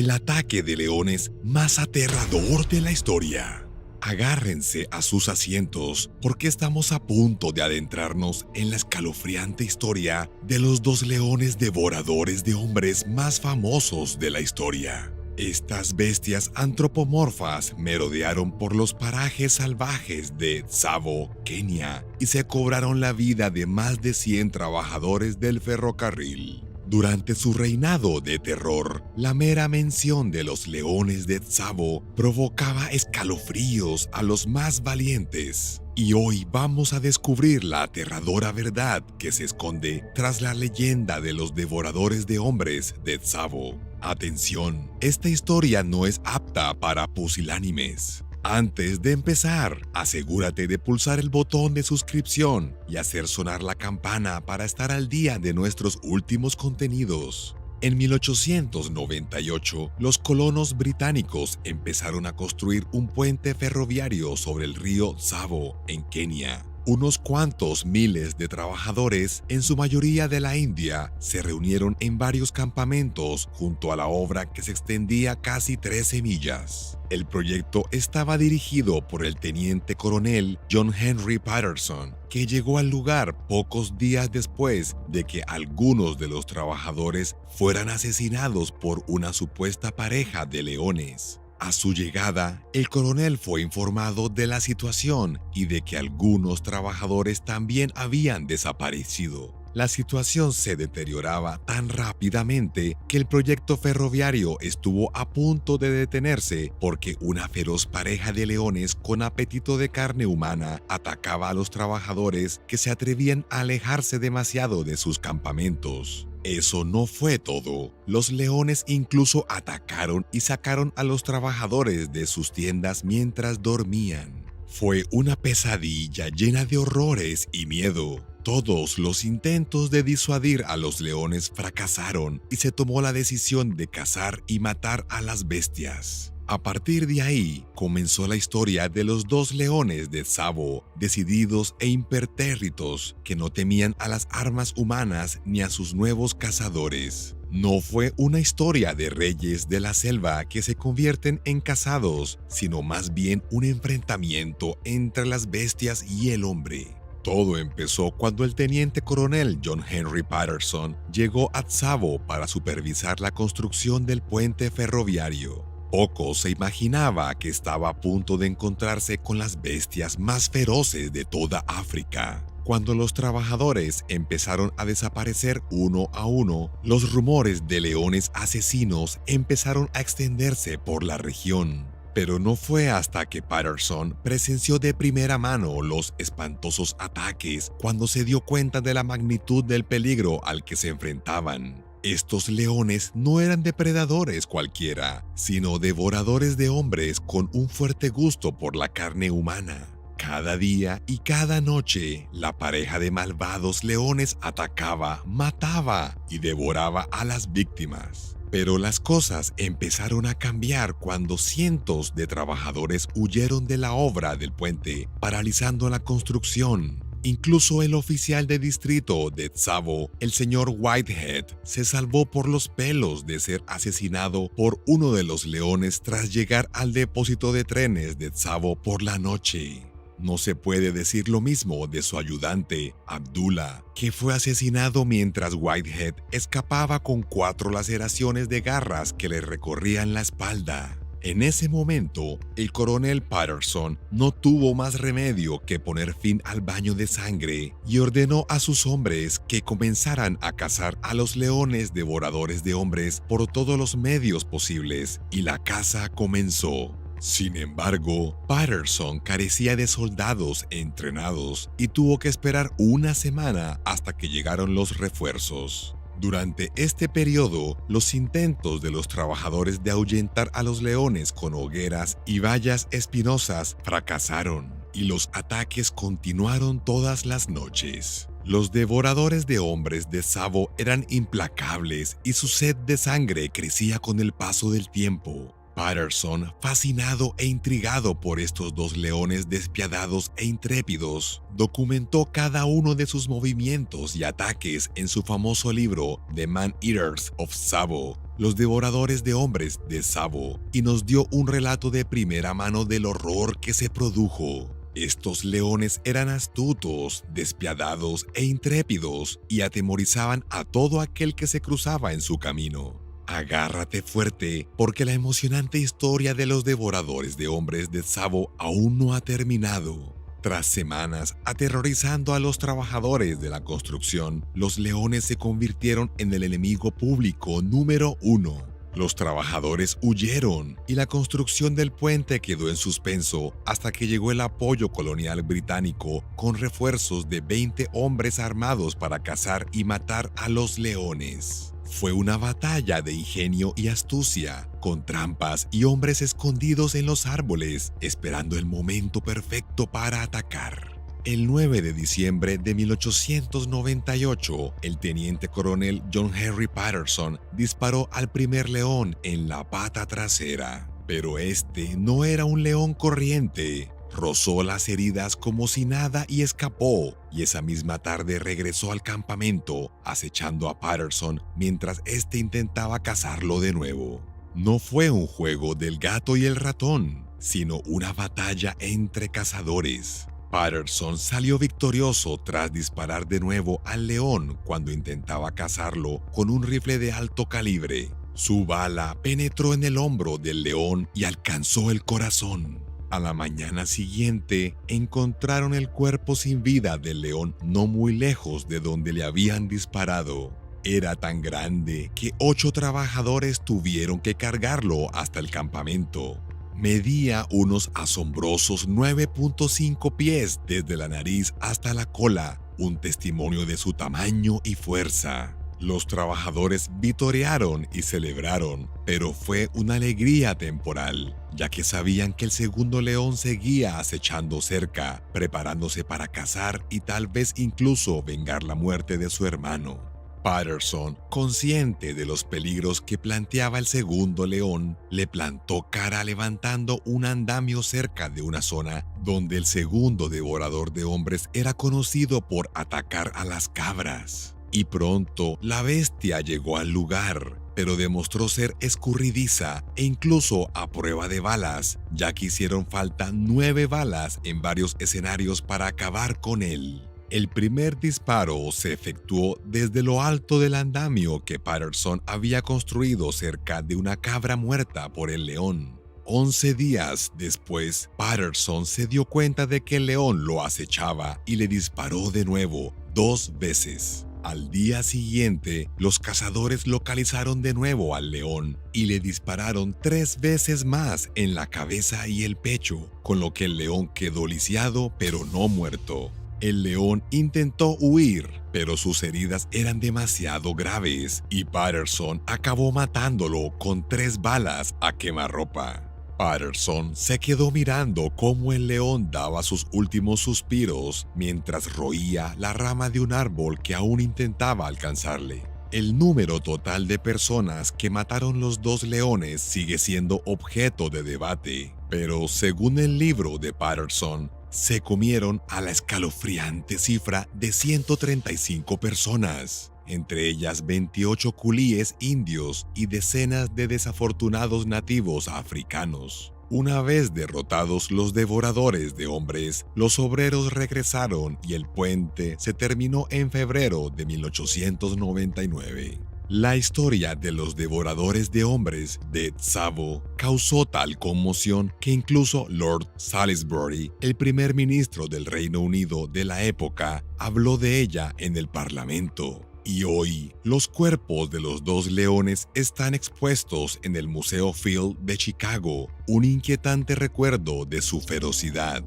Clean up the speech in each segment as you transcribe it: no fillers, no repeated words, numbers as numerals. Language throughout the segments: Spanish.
el ataque de leones más aterrador de la historia. Agárrense a sus asientos porque estamos a punto de adentrarnos en la escalofriante historia de los dos leones devoradores de hombres más famosos de la historia. Estas bestias antropomorfas merodearon por los parajes salvajes de Tsavo, Kenia, y se cobraron la vida de más de 100 trabajadores del ferrocarril. Durante su reinado de terror, la mera mención de los leones de Tsavo provocaba escalofríos a los más valientes. Y hoy vamos a descubrir la aterradora verdad que se esconde tras la leyenda de los devoradores de hombres de Tsavo. Atención, esta historia no es apta para pusilánimes. Antes de empezar, asegúrate de pulsar el botón de suscripción y hacer sonar la campana para estar al día de nuestros últimos contenidos. En 1898, los colonos británicos empezaron a construir un puente ferroviario sobre el río Tsavo, en Kenia. Unos cuantos miles de trabajadores, en su mayoría de la India, se reunieron en varios campamentos junto a la obra que se extendía casi 13 millas. El proyecto estaba dirigido por el teniente coronel John Henry Patterson, que llegó al lugar pocos días después de que algunos de los trabajadores fueran asesinados por una supuesta pareja de leones. A su llegada, el coronel fue informado de la situación y de que algunos trabajadores también habían desaparecido. La situación se deterioraba tan rápidamente que el proyecto ferroviario estuvo a punto de detenerse porque una feroz pareja de leones con apetito de carne humana atacaba a los trabajadores que se atrevían a alejarse demasiado de sus campamentos. Eso no fue todo. Los leones incluso atacaron y sacaron a los trabajadores de sus tiendas mientras dormían. Fue una pesadilla llena de horrores y miedo. Todos los intentos de disuadir a los leones fracasaron y se tomó la decisión de cazar y matar a las bestias. A partir de ahí, comenzó la historia de los dos leones de Tsavo, decididos e impertérritos, que no temían a las armas humanas ni a sus nuevos cazadores. No fue una historia de reyes de la selva que se convierten en cazados, sino más bien un enfrentamiento entre las bestias y el hombre. Todo empezó cuando el teniente coronel John Henry Patterson llegó a Tsavo para supervisar la construcción del puente ferroviario. Poco se imaginaba que estaba a punto de encontrarse con las bestias más feroces de toda África. Cuando los trabajadores empezaron a desaparecer uno a uno, los rumores de leones asesinos empezaron a extenderse por la región. Pero no fue hasta que Patterson presenció de primera mano los espantosos ataques cuando se dio cuenta de la magnitud del peligro al que se enfrentaban. Estos leones no eran depredadores cualquiera, sino devoradores de hombres con un fuerte gusto por la carne humana. Cada día y cada noche, la pareja de malvados leones atacaba, mataba y devoraba a las víctimas. Pero las cosas empezaron a cambiar cuando cientos de trabajadores huyeron de la obra del puente, paralizando la construcción. Incluso el oficial de distrito de Tsavo, el señor Whitehead, se salvó por los pelos de ser asesinado por uno de los leones tras llegar al depósito de trenes de Tsavo por la noche. No se puede decir lo mismo de su ayudante, Abdullah, que fue asesinado mientras Whitehead escapaba con 4 laceraciones de garras que le recorrían la espalda. En ese momento, el coronel Patterson no tuvo más remedio que poner fin al baño de sangre y ordenó a sus hombres que comenzaran a cazar a los leones devoradores de hombres por todos los medios posibles, y la caza comenzó. Sin embargo, Patterson carecía de soldados entrenados y tuvo que esperar una semana hasta que llegaron los refuerzos. Durante este periodo, los intentos de los trabajadores de ahuyentar a los leones con hogueras y vallas espinosas fracasaron, y los ataques continuaron todas las noches. Los devoradores de hombres de Tsavo eran implacables y su sed de sangre crecía con el paso del tiempo. Patterson, fascinado e intrigado por estos dos leones despiadados e intrépidos, documentó cada uno de sus movimientos y ataques en su famoso libro The Man-Eaters of Tsavo, Los Devoradores de Hombres de Tsavo, y nos dio un relato de primera mano del horror que se produjo. Estos leones eran astutos, despiadados e intrépidos y atemorizaban a todo aquel que se cruzaba en su camino. Agárrate fuerte, porque la emocionante historia de los devoradores de hombres de Tsavo aún no ha terminado. Tras semanas aterrorizando a los trabajadores de la construcción, los leones se convirtieron en el enemigo público número 1. Los trabajadores huyeron y la construcción del puente quedó en suspenso hasta que llegó el apoyo colonial británico con refuerzos de 20 hombres armados para cazar y matar a los leones. Fue una batalla de ingenio y astucia, con trampas y hombres escondidos en los árboles, esperando el momento perfecto para atacar. El 9 de diciembre de 1898, el teniente coronel John Henry Patterson disparó al primer león en la pata trasera. Pero este no era un león corriente. Rozó las heridas como si nada y escapó, y esa misma tarde regresó al campamento, acechando a Patterson mientras éste intentaba cazarlo de nuevo. No fue un juego del gato y el ratón, sino una batalla entre cazadores. Patterson salió victorioso tras disparar de nuevo al león cuando intentaba cazarlo con un rifle de alto calibre. Su bala penetró en el hombro del león y alcanzó el corazón. A la mañana siguiente, encontraron el cuerpo sin vida del león no muy lejos de donde le habían disparado. Era tan grande que 8 trabajadores tuvieron que cargarlo hasta el campamento. Medía unos asombrosos 9.5 pies desde la nariz hasta la cola, un testimonio de su tamaño y fuerza. Los trabajadores vitorearon y celebraron, pero fue una alegría temporal, ya que sabían que el segundo león seguía acechando cerca, preparándose para cazar y tal vez incluso vengar la muerte de su hermano. Patterson, consciente de los peligros que planteaba el segundo león, le plantó cara levantando un andamio cerca de una zona donde el segundo devorador de hombres era conocido por atacar a las cabras. Y pronto la bestia llegó al lugar, pero demostró ser escurridiza e incluso a prueba de balas, ya que hicieron falta 9 balas en varios escenarios para acabar con él. El primer disparo se efectuó desde lo alto del andamio que Patterson había construido cerca de una cabra muerta por el león. 11 días después, Patterson se dio cuenta de que el león lo acechaba y le disparó de nuevo 2 veces. Al día siguiente, los cazadores localizaron de nuevo al león y le dispararon 3 veces más en la cabeza y el pecho, con lo que el león quedó lisiado pero no muerto. El león intentó huir, pero sus heridas eran demasiado graves y Patterson acabó matándolo con 3 balas a quemarropa. Patterson se quedó mirando cómo el león daba sus últimos suspiros mientras roía la rama de un árbol que aún intentaba alcanzarle. El número total de personas que mataron los 2 leones sigue siendo objeto de debate, pero según el libro de Patterson, se comieron a la escalofriante cifra de 135 personas, entre ellas 28 culíes indios y decenas de desafortunados nativos africanos. Una vez derrotados los devoradores de hombres, los obreros regresaron y el puente se terminó en febrero de 1899. La historia de los devoradores de hombres de Tsavo causó tal conmoción que incluso Lord Salisbury, el primer ministro del Reino Unido de la época, habló de ella en el Parlamento. Y hoy, los cuerpos de los 2 leones están expuestos en el Museo Field de Chicago, un inquietante recuerdo de su ferocidad.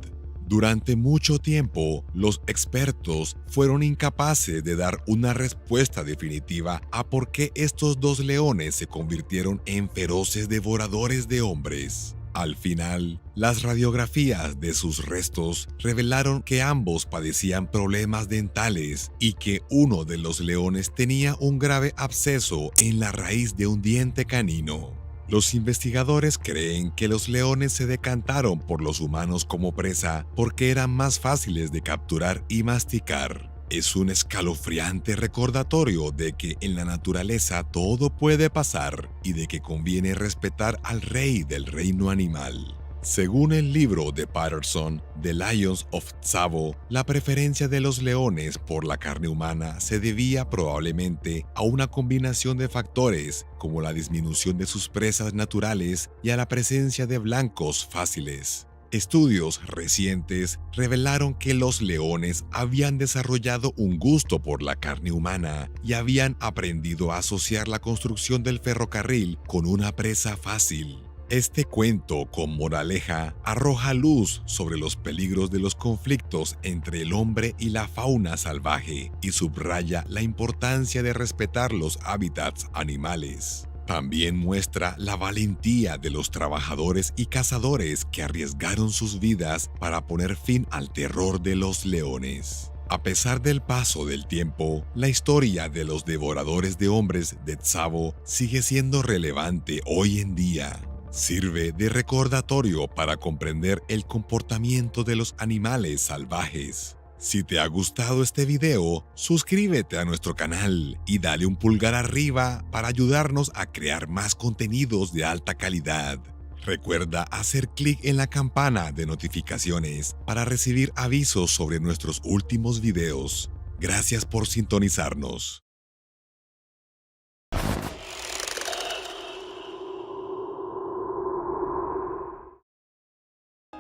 Durante mucho tiempo, los expertos fueron incapaces de dar una respuesta definitiva a por qué estos 2 leones se convirtieron en feroces devoradores de hombres. Al final, las radiografías de sus restos revelaron que ambos padecían problemas dentales y que uno de los leones tenía un grave absceso en la raíz de un diente canino. Los investigadores creen que los leones se decantaron por los humanos como presa porque eran más fáciles de capturar y masticar. Es un escalofriante recordatorio de que en la naturaleza todo puede pasar y de que conviene respetar al rey del reino animal. Según el libro de Patterson, The Lions of Tsavo, la preferencia de los leones por la carne humana se debía probablemente a una combinación de factores como la disminución de sus presas naturales y a la presencia de blancos fáciles. Estudios recientes revelaron que los leones habían desarrollado un gusto por la carne humana y habían aprendido a asociar la construcción del ferrocarril con una presa fácil. Este cuento con moraleja arroja luz sobre los peligros de los conflictos entre el hombre y la fauna salvaje y subraya la importancia de respetar los hábitats animales. También muestra la valentía de los trabajadores y cazadores que arriesgaron sus vidas para poner fin al terror de los leones. A pesar del paso del tiempo, la historia de los devoradores de hombres de Tsavo sigue siendo relevante hoy en día. Sirve de recordatorio para comprender el comportamiento de los animales salvajes. Si te ha gustado este video, suscríbete a nuestro canal y dale un pulgar arriba para ayudarnos a crear más contenidos de alta calidad. Recuerda hacer clic en la campana de notificaciones para recibir avisos sobre nuestros últimos videos. Gracias por sintonizarnos.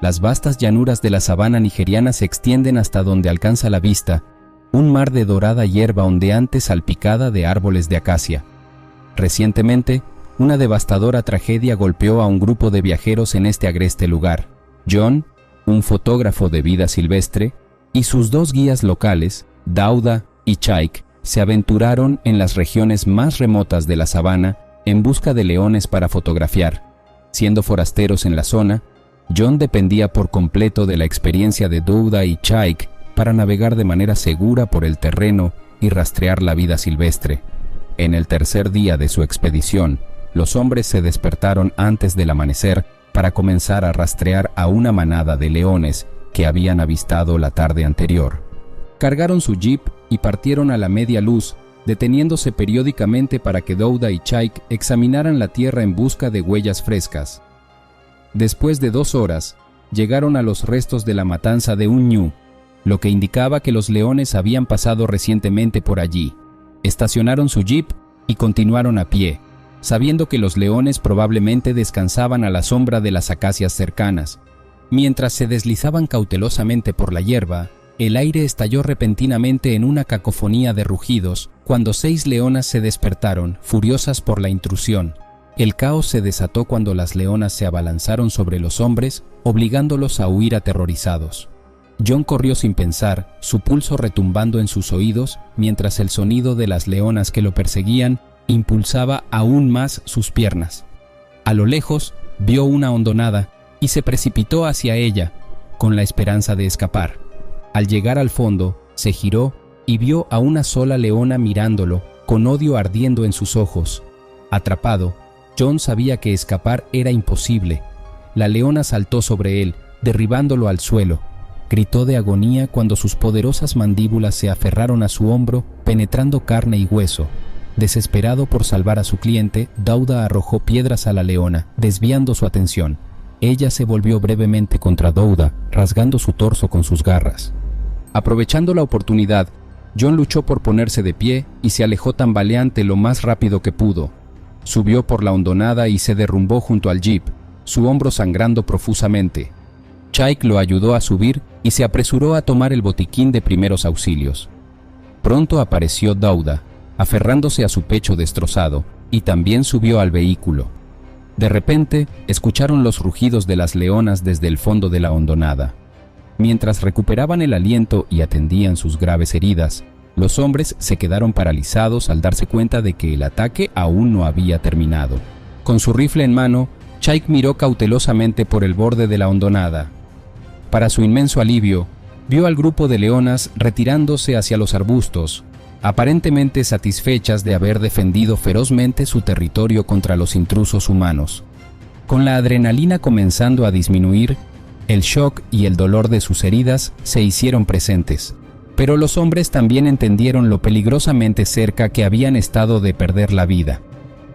Las vastas llanuras de la sabana nigeriana se extienden hasta donde alcanza la vista, un mar de dorada hierba ondeante salpicada de árboles de acacia. Recientemente, una devastadora tragedia golpeó a un grupo de viajeros en este agreste lugar. John, un fotógrafo de vida silvestre, y sus dos guías locales, Dauda y Chaik, se aventuraron en las regiones más remotas de la sabana en busca de leones para fotografiar. Siendo forasteros en la zona, John dependía por completo de la experiencia de Dauda y Chaik para navegar de manera segura por el terreno y rastrear la vida silvestre. En el tercer día de su expedición, los hombres se despertaron antes del amanecer para comenzar a rastrear a una manada de leones que habían avistado la tarde anterior. Cargaron su jeep y partieron a la media luz, deteniéndose periódicamente para que Dauda y Chaik examinaran la tierra en busca de huellas frescas. Después de 2 horas, llegaron a los restos de la matanza de un ñu, lo que indicaba que los leones habían pasado recientemente por allí. Estacionaron su jeep y continuaron a pie, sabiendo que los leones probablemente descansaban a la sombra de las acacias cercanas. Mientras se deslizaban cautelosamente por la hierba, el aire estalló repentinamente en una cacofonía de rugidos cuando 6 leonas se despertaron, furiosas por la intrusión. El caos se desató cuando las leonas se abalanzaron sobre los hombres, obligándolos a huir aterrorizados. John corrió sin pensar, su pulso retumbando en sus oídos, mientras el sonido de las leonas que lo perseguían impulsaba aún más sus piernas. A lo lejos, vio una hondonada y se precipitó hacia ella, con la esperanza de escapar. Al llegar al fondo, se giró y vio a una sola leona mirándolo, con odio ardiendo en sus ojos. Atrapado, John sabía que escapar era imposible. La leona saltó sobre él, derribándolo al suelo. Gritó de agonía cuando sus poderosas mandíbulas se aferraron a su hombro, penetrando carne y hueso. Desesperado por salvar a su cliente, Dauda arrojó piedras a la leona, desviando su atención. Ella se volvió brevemente contra Dauda, rasgando su torso con sus garras. Aprovechando la oportunidad, John luchó por ponerse de pie y se alejó tambaleante lo más rápido que pudo. Subió por la hondonada y se derrumbó junto al jeep, su hombro sangrando profusamente. Chaik lo ayudó a subir y se apresuró a tomar el botiquín de primeros auxilios. Pronto apareció Dauda, aferrándose a su pecho destrozado, y también subió al vehículo. De repente, escucharon los rugidos de las leonas desde el fondo de la hondonada. Mientras recuperaban el aliento y atendían sus graves heridas, los hombres se quedaron paralizados al darse cuenta de que el ataque aún no había terminado. Con su rifle en mano, Chaik miró cautelosamente por el borde de la hondonada. Para su inmenso alivio, vio al grupo de leonas retirándose hacia los arbustos. aparentemente satisfechas de haber defendido ferozmente su territorio contra los intrusos humanos. Con la adrenalina comenzando a disminuir, el shock y el dolor de sus heridas se hicieron presentes. Pero los hombres también entendieron lo peligrosamente cerca que habían estado de perder la vida.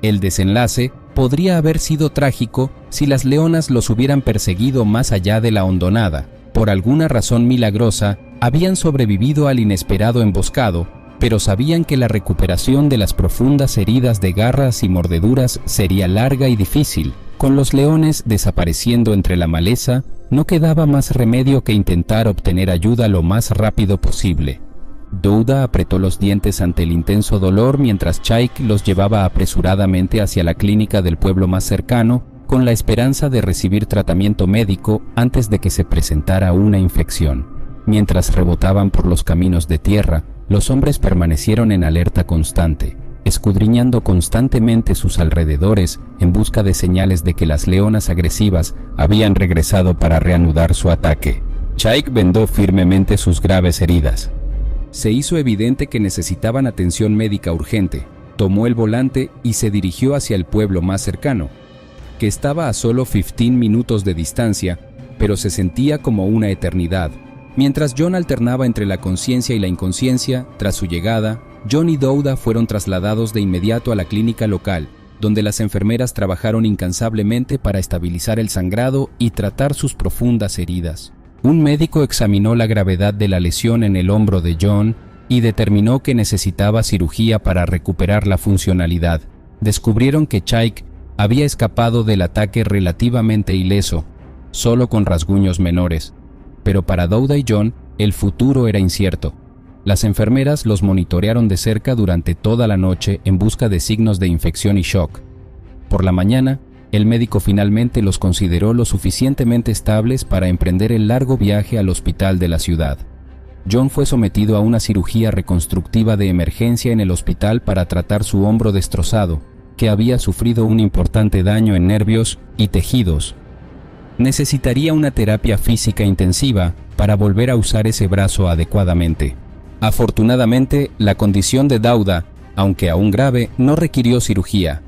El desenlace podría haber sido trágico si las leonas los hubieran perseguido más allá de la hondonada. Por alguna razón milagrosa, habían sobrevivido al inesperado emboscado, pero sabían que la recuperación de las profundas heridas de garras y mordeduras sería larga y difícil. Con los leones desapareciendo entre la maleza, no quedaba más remedio que intentar obtener ayuda lo más rápido posible. Douda apretó los dientes ante el intenso dolor mientras Chaik los llevaba apresuradamente hacia la clínica del pueblo más cercano, con la esperanza de recibir tratamiento médico antes de que se presentara una infección. Mientras rebotaban por los caminos de tierra, los hombres permanecieron en alerta constante, escudriñando constantemente sus alrededores en busca de señales de que las leonas agresivas habían regresado para reanudar su ataque. Chaik vendó firmemente sus graves heridas. Se hizo evidente que necesitaban atención médica urgente. Tomó el volante y se dirigió hacia el pueblo más cercano, que estaba a solo 15 minutos de distancia, pero se sentía como una eternidad. Mientras John alternaba entre la conciencia y la inconsciencia, tras su llegada, John y Douda fueron trasladados de inmediato a la clínica local, donde las enfermeras trabajaron incansablemente para estabilizar el sangrado y tratar sus profundas heridas. Un médico examinó la gravedad de la lesión en el hombro de John y determinó que necesitaba cirugía para recuperar la funcionalidad. Descubrieron que Chaik había escapado del ataque relativamente ileso, solo con rasguños menores. Pero para Douda y John, el futuro era incierto. Las enfermeras los monitorearon de cerca durante toda la noche en busca de signos de infección y shock. Por la mañana, el médico finalmente los consideró lo suficientemente estables para emprender el largo viaje al hospital de la ciudad. John fue sometido a una cirugía reconstructiva de emergencia en el hospital para tratar su hombro destrozado, que había sufrido un importante daño en nervios y tejidos. Necesitaría una terapia física intensiva para volver a usar ese brazo adecuadamente. Afortunadamente, la condición de Douda, aunque aún grave, no requirió cirugía.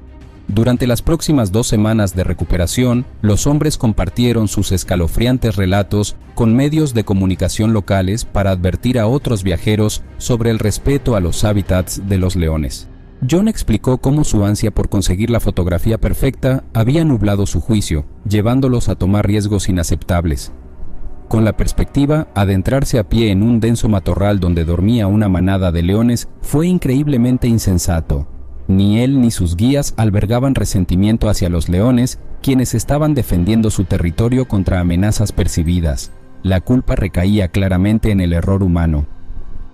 Durante las próximas 2 semanas de recuperación, los hombres compartieron sus escalofriantes relatos con medios de comunicación locales para advertir a otros viajeros sobre el respeto a los hábitats de los leones. John explicó cómo su ansia por conseguir la fotografía perfecta había nublado su juicio, llevándolos a tomar riesgos inaceptables. Con la perspectiva, adentrarse a pie en un denso matorral donde dormía una manada de leones fue increíblemente insensato. Ni él ni sus guías albergaban resentimiento hacia los leones, quienes estaban defendiendo su territorio contra amenazas percibidas. La culpa recaía claramente en el error humano.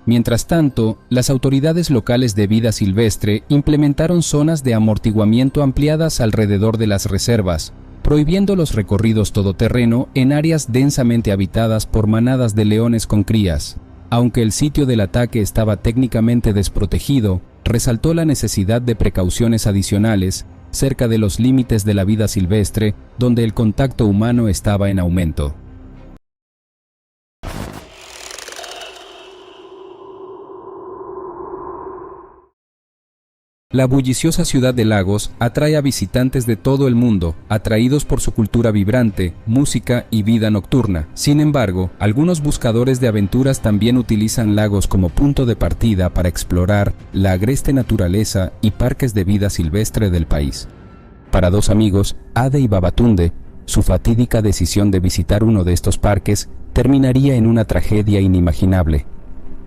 Mientras tanto, las autoridades locales de vida silvestre implementaron zonas de amortiguamiento ampliadas alrededor de las reservas, prohibiendo los recorridos todoterreno en áreas densamente habitadas por manadas de leones con crías. Aunque el sitio del ataque estaba técnicamente desprotegido, resaltó la necesidad de precauciones adicionales cerca de los límites de la vida silvestre, donde el contacto humano estaba en aumento. La bulliciosa ciudad de Lagos atrae a visitantes de todo el mundo, atraídos por su cultura vibrante, música y vida nocturna. Sin embargo, algunos buscadores de aventuras también utilizan Lagos como punto de partida para explorar la agreste naturaleza y parques de vida silvestre del país. Para 2 amigos, Ade y Babatunde, su fatídica decisión de visitar uno de estos parques terminaría en una tragedia inimaginable.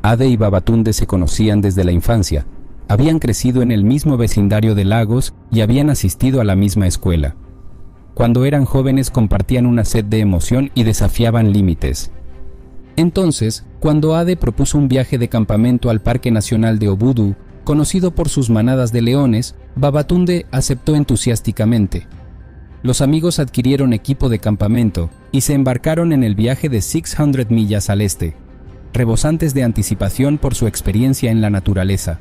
Ade y Babatunde se conocían desde la infancia. Habían crecido en el mismo vecindario de Lagos y habían asistido a la misma escuela. Cuando eran jóvenes compartían una sed de emoción y desafiaban límites. Entonces, cuando Ade propuso un viaje de campamento al Parque Nacional de Obudu, conocido por sus manadas de leones, Babatunde aceptó entusiásticamente. Los amigos adquirieron equipo de campamento y se embarcaron en el viaje de 600 millas al este, rebosantes de anticipación por su experiencia en la naturaleza.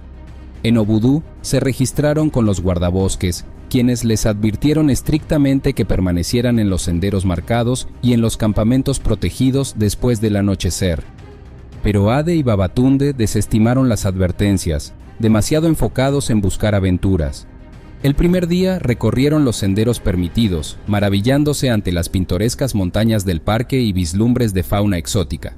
En Obudu se registraron con los guardabosques, quienes les advirtieron estrictamente que permanecieran en los senderos marcados y en los campamentos protegidos después del anochecer. Pero Ade y Babatunde desestimaron las advertencias, demasiado enfocados en buscar aventuras. El primer día recorrieron los senderos permitidos, maravillándose ante las pintorescas montañas del parque y vislumbres de fauna exótica.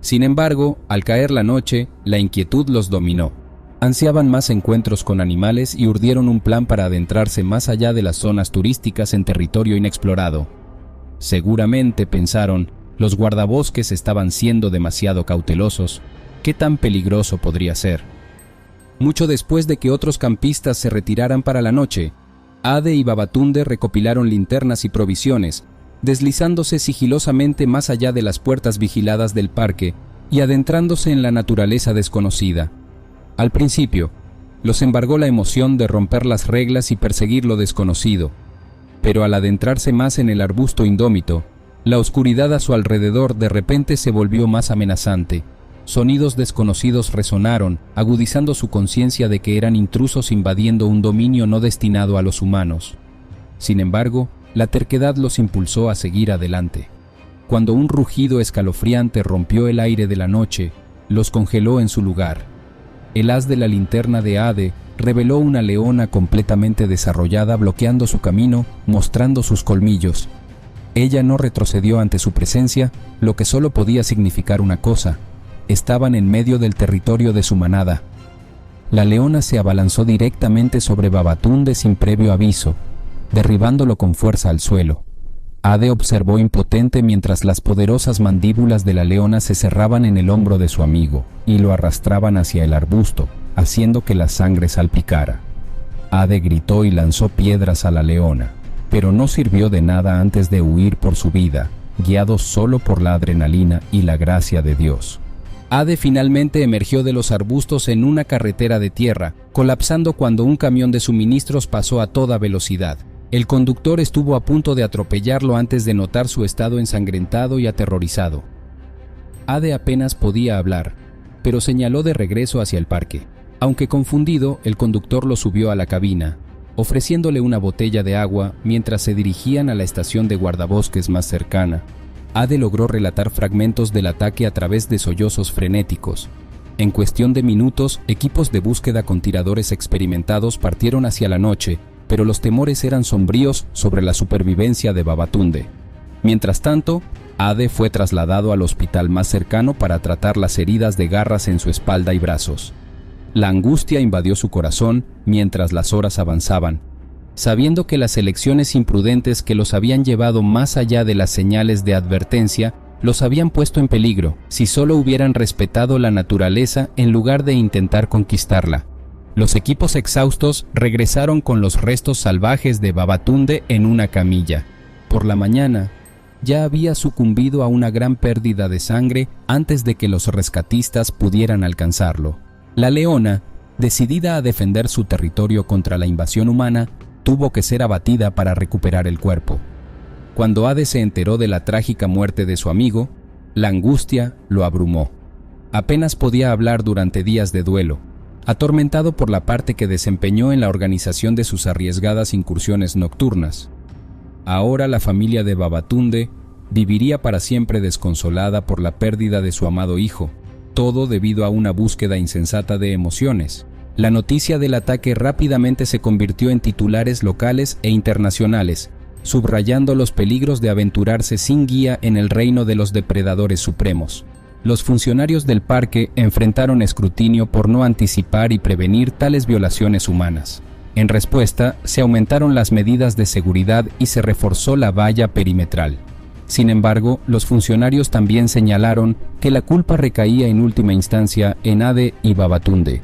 Sin embargo, al caer la noche, la inquietud los dominó. Ansiaban más encuentros con animales y urdieron un plan para adentrarse más allá de las zonas turísticas en territorio inexplorado. Seguramente, pensaron, los guardabosques estaban siendo demasiado cautelosos. ¿Qué tan peligroso podría ser? Mucho después de que otros campistas se retiraran para la noche, Ade y Babatunde recopilaron linternas y provisiones, deslizándose sigilosamente más allá de las puertas vigiladas del parque y adentrándose en la naturaleza desconocida. Al principio, los embargó la emoción de romper las reglas y perseguir lo desconocido, pero al adentrarse más en el arbusto indómito, la oscuridad a su alrededor de repente se volvió más amenazante. Sonidos desconocidos resonaron, agudizando su conciencia de que eran intrusos invadiendo un dominio no destinado a los humanos. Sin embargo, la terquedad los impulsó a seguir adelante. Cuando un rugido escalofriante rompió el aire de la noche, los congeló en su lugar. El haz de la linterna de Ade reveló una leona completamente desarrollada bloqueando su camino, mostrando sus colmillos. Ella no retrocedió ante su presencia, lo que solo podía significar una cosa: estaban en medio del territorio de su manada. La leona se abalanzó directamente sobre Babatunde sin previo aviso, derribándolo con fuerza al suelo. Ade observó impotente mientras las poderosas mandíbulas de la leona se cerraban en el hombro de su amigo y lo arrastraban hacia el arbusto, haciendo que la sangre salpicara. Ade gritó y lanzó piedras a la leona, pero no sirvió de nada antes de huir por su vida, guiado solo por la adrenalina y la gracia de Dios. Ade finalmente emergió de los arbustos en una carretera de tierra, colapsando cuando un camión de suministros pasó a toda velocidad. El conductor estuvo a punto de atropellarlo antes de notar su estado ensangrentado y aterrorizado. Ade apenas podía hablar, pero señaló de regreso hacia el parque. Aunque confundido, el conductor lo subió a la cabina, ofreciéndole una botella de agua mientras se dirigían a la estación de guardabosques más cercana. Ade logró relatar fragmentos del ataque a través de sollozos frenéticos. En cuestión de minutos, equipos de búsqueda con tiradores experimentados partieron hacia la noche, pero los temores eran sombríos sobre la supervivencia de Babatunde. Mientras tanto, Ade fue trasladado al hospital más cercano para tratar las heridas de garras en su espalda y brazos. La angustia invadió su corazón mientras las horas avanzaban, sabiendo que las elecciones imprudentes que los habían llevado más allá de las señales de advertencia los habían puesto en peligro si solo hubieran respetado la naturaleza en lugar de intentar conquistarla. Los equipos exhaustos regresaron con los restos salvajes de Babatunde en una camilla. Por la mañana, ya había sucumbido a una gran pérdida de sangre antes de que los rescatistas pudieran alcanzarlo. La leona, decidida a defender su territorio contra la invasión humana, tuvo que ser abatida para recuperar el cuerpo. Cuando Ade se enteró de la trágica muerte de su amigo, la angustia lo abrumó. Apenas podía hablar durante días de duelo, atormentado por la parte que desempeñó en la organización de sus arriesgadas incursiones nocturnas. Ahora la familia de Babatunde viviría para siempre desconsolada por la pérdida de su amado hijo, todo debido a una búsqueda insensata de emociones. La noticia del ataque rápidamente se convirtió en titulares locales e internacionales, subrayando los peligros de aventurarse sin guía en el reino de los depredadores supremos. Los funcionarios del parque enfrentaron escrutinio por no anticipar y prevenir tales violaciones humanas. En respuesta, se aumentaron las medidas de seguridad y se reforzó la valla perimetral. Sin embargo, los funcionarios también señalaron que la culpa recaía en última instancia en Ade y Babatunde,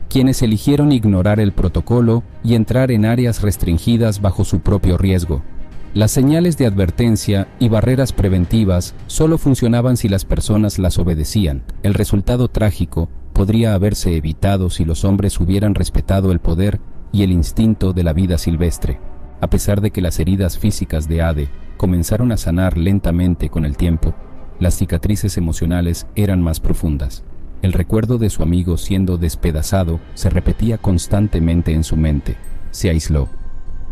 quienes eligieron ignorar el protocolo y entrar en áreas restringidas bajo su propio riesgo. Las señales de advertencia y barreras preventivas solo funcionaban si las personas las obedecían. El resultado trágico podría haberse evitado si los hombres hubieran respetado el poder y el instinto de la vida silvestre. A pesar de que las heridas físicas de Ade comenzaron a sanar lentamente con el tiempo, las cicatrices emocionales eran más profundas. El recuerdo de su amigo siendo despedazado se repetía constantemente en su mente. Se aisló.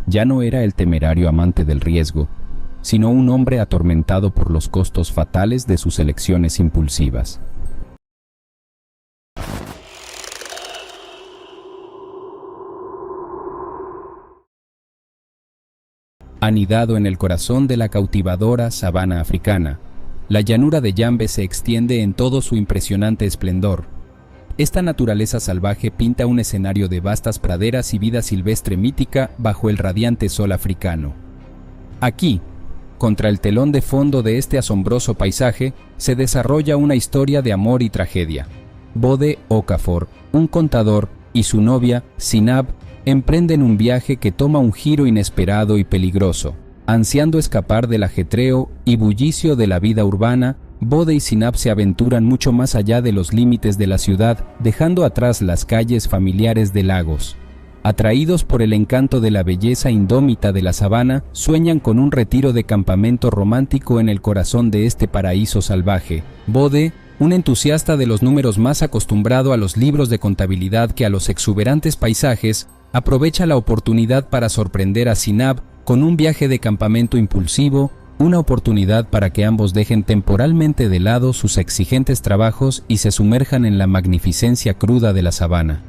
Ya no era el temerario amante del riesgo, sino un hombre atormentado por los costos fatales de sus elecciones impulsivas. anidado en el corazón de la cautivadora sabana africana. La llanura de Yambe se extiende en todo su impresionante esplendor. Esta naturaleza salvaje pinta un escenario de vastas praderas y vida silvestre mítica bajo el radiante sol africano. Aquí, contra el telón de fondo de este asombroso paisaje, se desarrolla una historia de amor y tragedia. Bode Okafor, un contador, y su novia, Sinab, emprenden un viaje que toma un giro inesperado y peligroso. Ansiando escapar del ajetreo y bullicio de la vida urbana, Bode y Sinab se aventuran mucho más allá de los límites de la ciudad, dejando atrás las calles familiares de Lagos. Atraídos por el encanto de la belleza indómita de la sabana, sueñan con un retiro de campamento romántico en el corazón de este paraíso salvaje. Bode, un entusiasta de los números más acostumbrado a los libros de contabilidad que a los exuberantes paisajes, aprovecha la oportunidad para sorprender a Sinab con un viaje de campamento impulsivo, una oportunidad para que ambos dejen temporalmente de lado sus exigentes trabajos y se sumerjan en la magnificencia cruda de la sabana.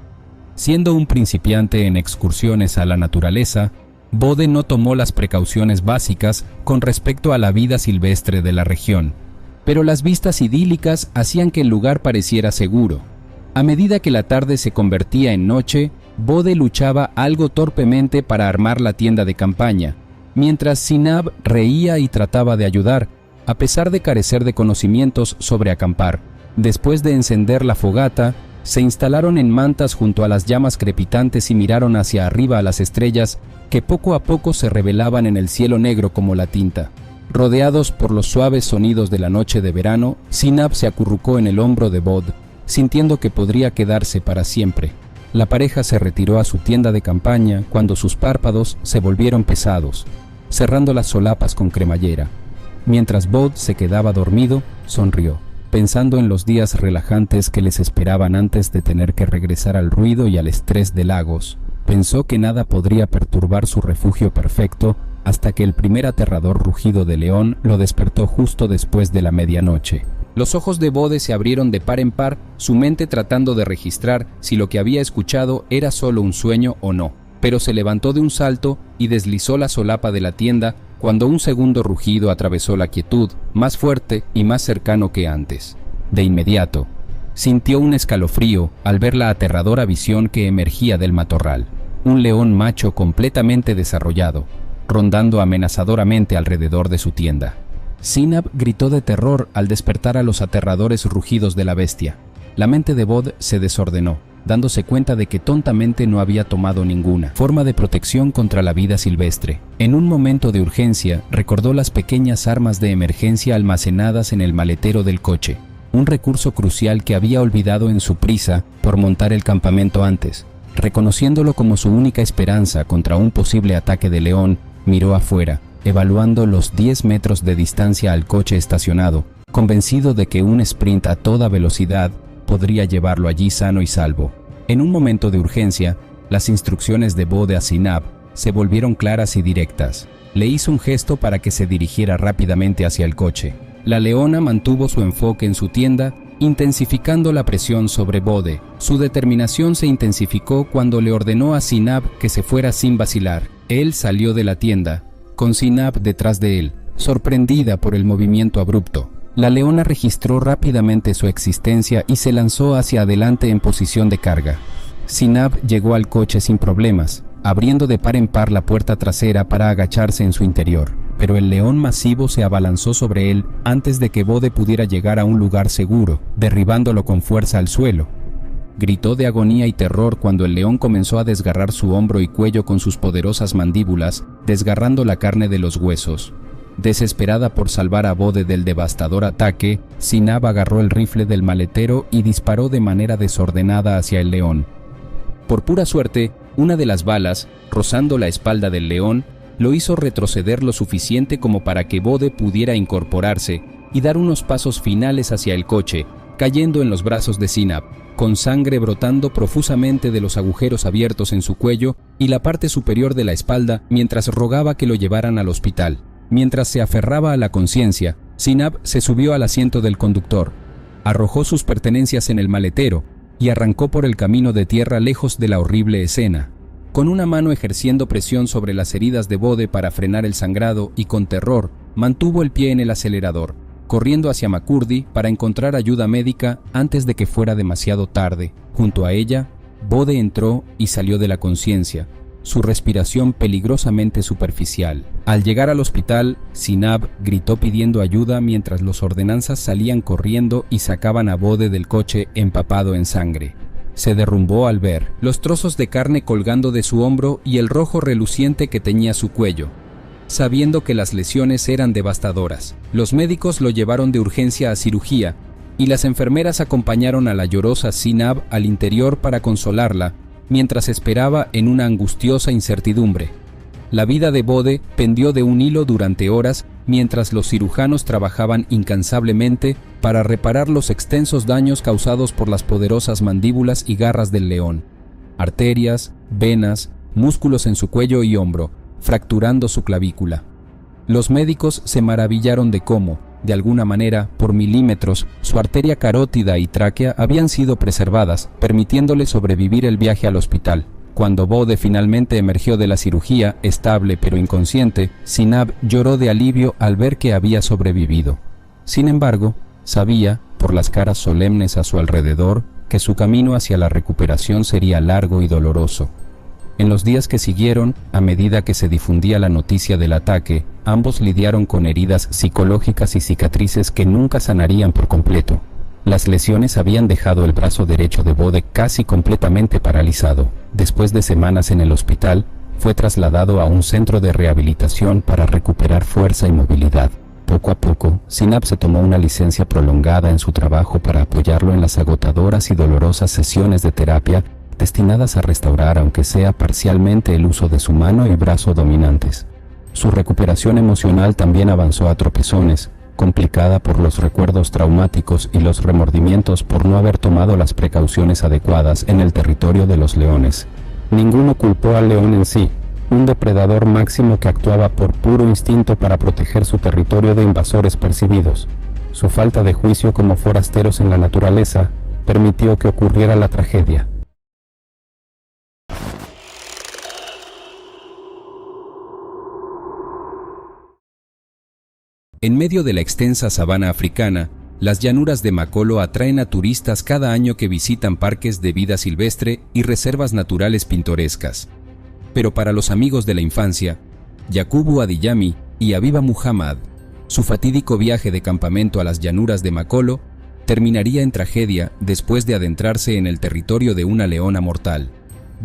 Siendo un principiante en excursiones a la naturaleza, Bode no tomó las precauciones básicas con respecto a la vida silvestre de la región, pero las vistas idílicas hacían que el lugar pareciera seguro. A medida que la tarde se convertía en noche, Bode luchaba algo torpemente para armar la tienda de campaña, mientras Sinab reía y trataba de ayudar, a pesar de carecer de conocimientos sobre acampar. Después de encender la fogata, se instalaron en mantas junto a las llamas crepitantes y miraron hacia arriba a las estrellas que poco a poco se revelaban en el cielo negro como la tinta. Rodeados por los suaves sonidos de la noche de verano, Sinab se acurrucó en el hombro de Bode, sintiendo que podría quedarse para siempre. La pareja se retiró a su tienda de campaña cuando sus párpados se volvieron pesados, cerrando las solapas con cremallera. Mientras Bode se quedaba dormido, sonrió, pensando en los días relajantes que les esperaban antes de tener que regresar al ruido y al estrés de Lagos. Pensó que nada podría perturbar su refugio perfecto hasta que el primer aterrador rugido de león lo despertó justo después de la medianoche. Los ojos de Bode se abrieron de par en par, su mente tratando de registrar si lo que había escuchado era solo un sueño o no, pero se levantó de un salto y deslizó la solapa de la tienda cuando un segundo rugido atravesó la quietud, más fuerte y más cercano que antes. De inmediato, sintió un escalofrío al ver la aterradora visión que emergía del matorral. Un león macho completamente desarrollado, rondando amenazadoramente alrededor de su tienda. Sinab gritó de terror al despertar a los aterradores rugidos de la bestia. La mente de Bode se desordenó, dándose cuenta de que tontamente no había tomado ninguna forma de protección contra la vida silvestre. En un momento de urgencia, recordó las pequeñas armas de emergencia almacenadas en el maletero del coche, un recurso crucial que había olvidado en su prisa por montar el campamento antes. Reconociéndolo como su única esperanza contra un posible ataque de león, miró afuera, evaluando los 10 metros de distancia al coche estacionado, convencido de que un sprint a toda velocidad podría llevarlo allí sano y salvo. En un momento de urgencia, las instrucciones de Bode a Sinab se volvieron claras y directas. Le hizo un gesto para que se dirigiera rápidamente hacia el coche. La leona mantuvo su enfoque en su tienda, intensificando la presión sobre Bode. Su determinación se intensificó cuando le ordenó a Sinab que se fuera sin vacilar. Él salió de la tienda, con Sinab detrás de él, sorprendida por el movimiento abrupto. La leona registró rápidamente su existencia y se lanzó hacia adelante en posición de carga. Sinab llegó al coche sin problemas, abriendo de par en par la puerta trasera para agacharse en su interior, pero el león masivo se abalanzó sobre él antes de que Bode pudiera llegar a un lugar seguro, derribándolo con fuerza al suelo. Gritó de agonía y terror cuando el león comenzó a desgarrar su hombro y cuello con sus poderosas mandíbulas, desgarrando la carne de los huesos. Desesperada por salvar a Bode del devastador ataque, Sinab agarró el rifle del maletero y disparó de manera desordenada hacia el león. Por pura suerte, una de las balas, rozando la espalda del león, lo hizo retroceder lo suficiente como para que Bode pudiera incorporarse y dar unos pasos finales hacia el coche, cayendo en los brazos de Sinab, con sangre brotando profusamente de los agujeros abiertos en su cuello y la parte superior de la espalda mientras rogaba que lo llevaran al hospital. Mientras se aferraba a la conciencia, Sinab se subió al asiento del conductor, arrojó sus pertenencias en el maletero y arrancó por el camino de tierra lejos de la horrible escena. Con una mano ejerciendo presión sobre las heridas de Bode para frenar el sangrado y con terror, mantuvo el pie en el acelerador, corriendo hacia McCurdy para encontrar ayuda médica antes de que fuera demasiado tarde. Junto a ella, Bode entró y salió de la conciencia, su respiración peligrosamente superficial. Al llegar al hospital, Sinab gritó pidiendo ayuda mientras los ordenanzas salían corriendo y sacaban a Bode del coche empapado en sangre. Se derrumbó al ver los trozos de carne colgando de su hombro y el rojo reluciente que teñía su cuello. Sabiendo que las lesiones eran devastadoras, los médicos lo llevaron de urgencia a cirugía y las enfermeras acompañaron a la llorosa Sinab al interior para consolarla mientras esperaba en una angustiosa incertidumbre. La vida de Bode pendió de un hilo durante horas mientras los cirujanos trabajaban incansablemente para reparar los extensos daños causados por las poderosas mandíbulas y garras del león. Arterias, venas, músculos en su cuello y hombro, fracturando su clavícula. Los médicos se maravillaron de cómo, de alguna manera, por milímetros, su arteria carótida y tráquea habían sido preservadas, permitiéndole sobrevivir el viaje al hospital. Cuando Bode finalmente emergió de la cirugía, estable pero inconsciente, Sinab lloró de alivio al ver que había sobrevivido. Sin embargo, sabía, por las caras solemnes a su alrededor, que su camino hacia la recuperación sería largo y doloroso. En los días que siguieron, a medida que se difundía la noticia del ataque, ambos lidiaron con heridas psicológicas y cicatrices que nunca sanarían por completo. Las lesiones habían dejado el brazo derecho de Bode casi completamente paralizado. Después de semanas en el hospital, fue trasladado a un centro de rehabilitación para recuperar fuerza y movilidad. Poco a poco, Sinab se tomó una licencia prolongada en su trabajo para apoyarlo en las agotadoras y dolorosas sesiones de terapia destinadas a restaurar, aunque sea parcialmente, el uso de su mano y brazo dominantes. Su recuperación emocional también avanzó a tropezones, complicada por los recuerdos traumáticos y los remordimientos por no haber tomado las precauciones adecuadas en el territorio de los leones. Ninguno culpó al león en sí, un depredador máximo que actuaba por puro instinto para proteger su territorio de invasores percibidos. Su falta de juicio como forasteros en la naturaleza permitió que ocurriera la tragedia. En medio de la extensa sabana africana, las llanuras de Makolo atraen a turistas cada año que visitan parques de vida silvestre y reservas naturales pintorescas. Pero para los amigos de la infancia, Yakubu Adiyami y Abiba Muhammad, su fatídico viaje de campamento a las llanuras de Makolo terminaría en tragedia después de adentrarse en el territorio de una leona mortal.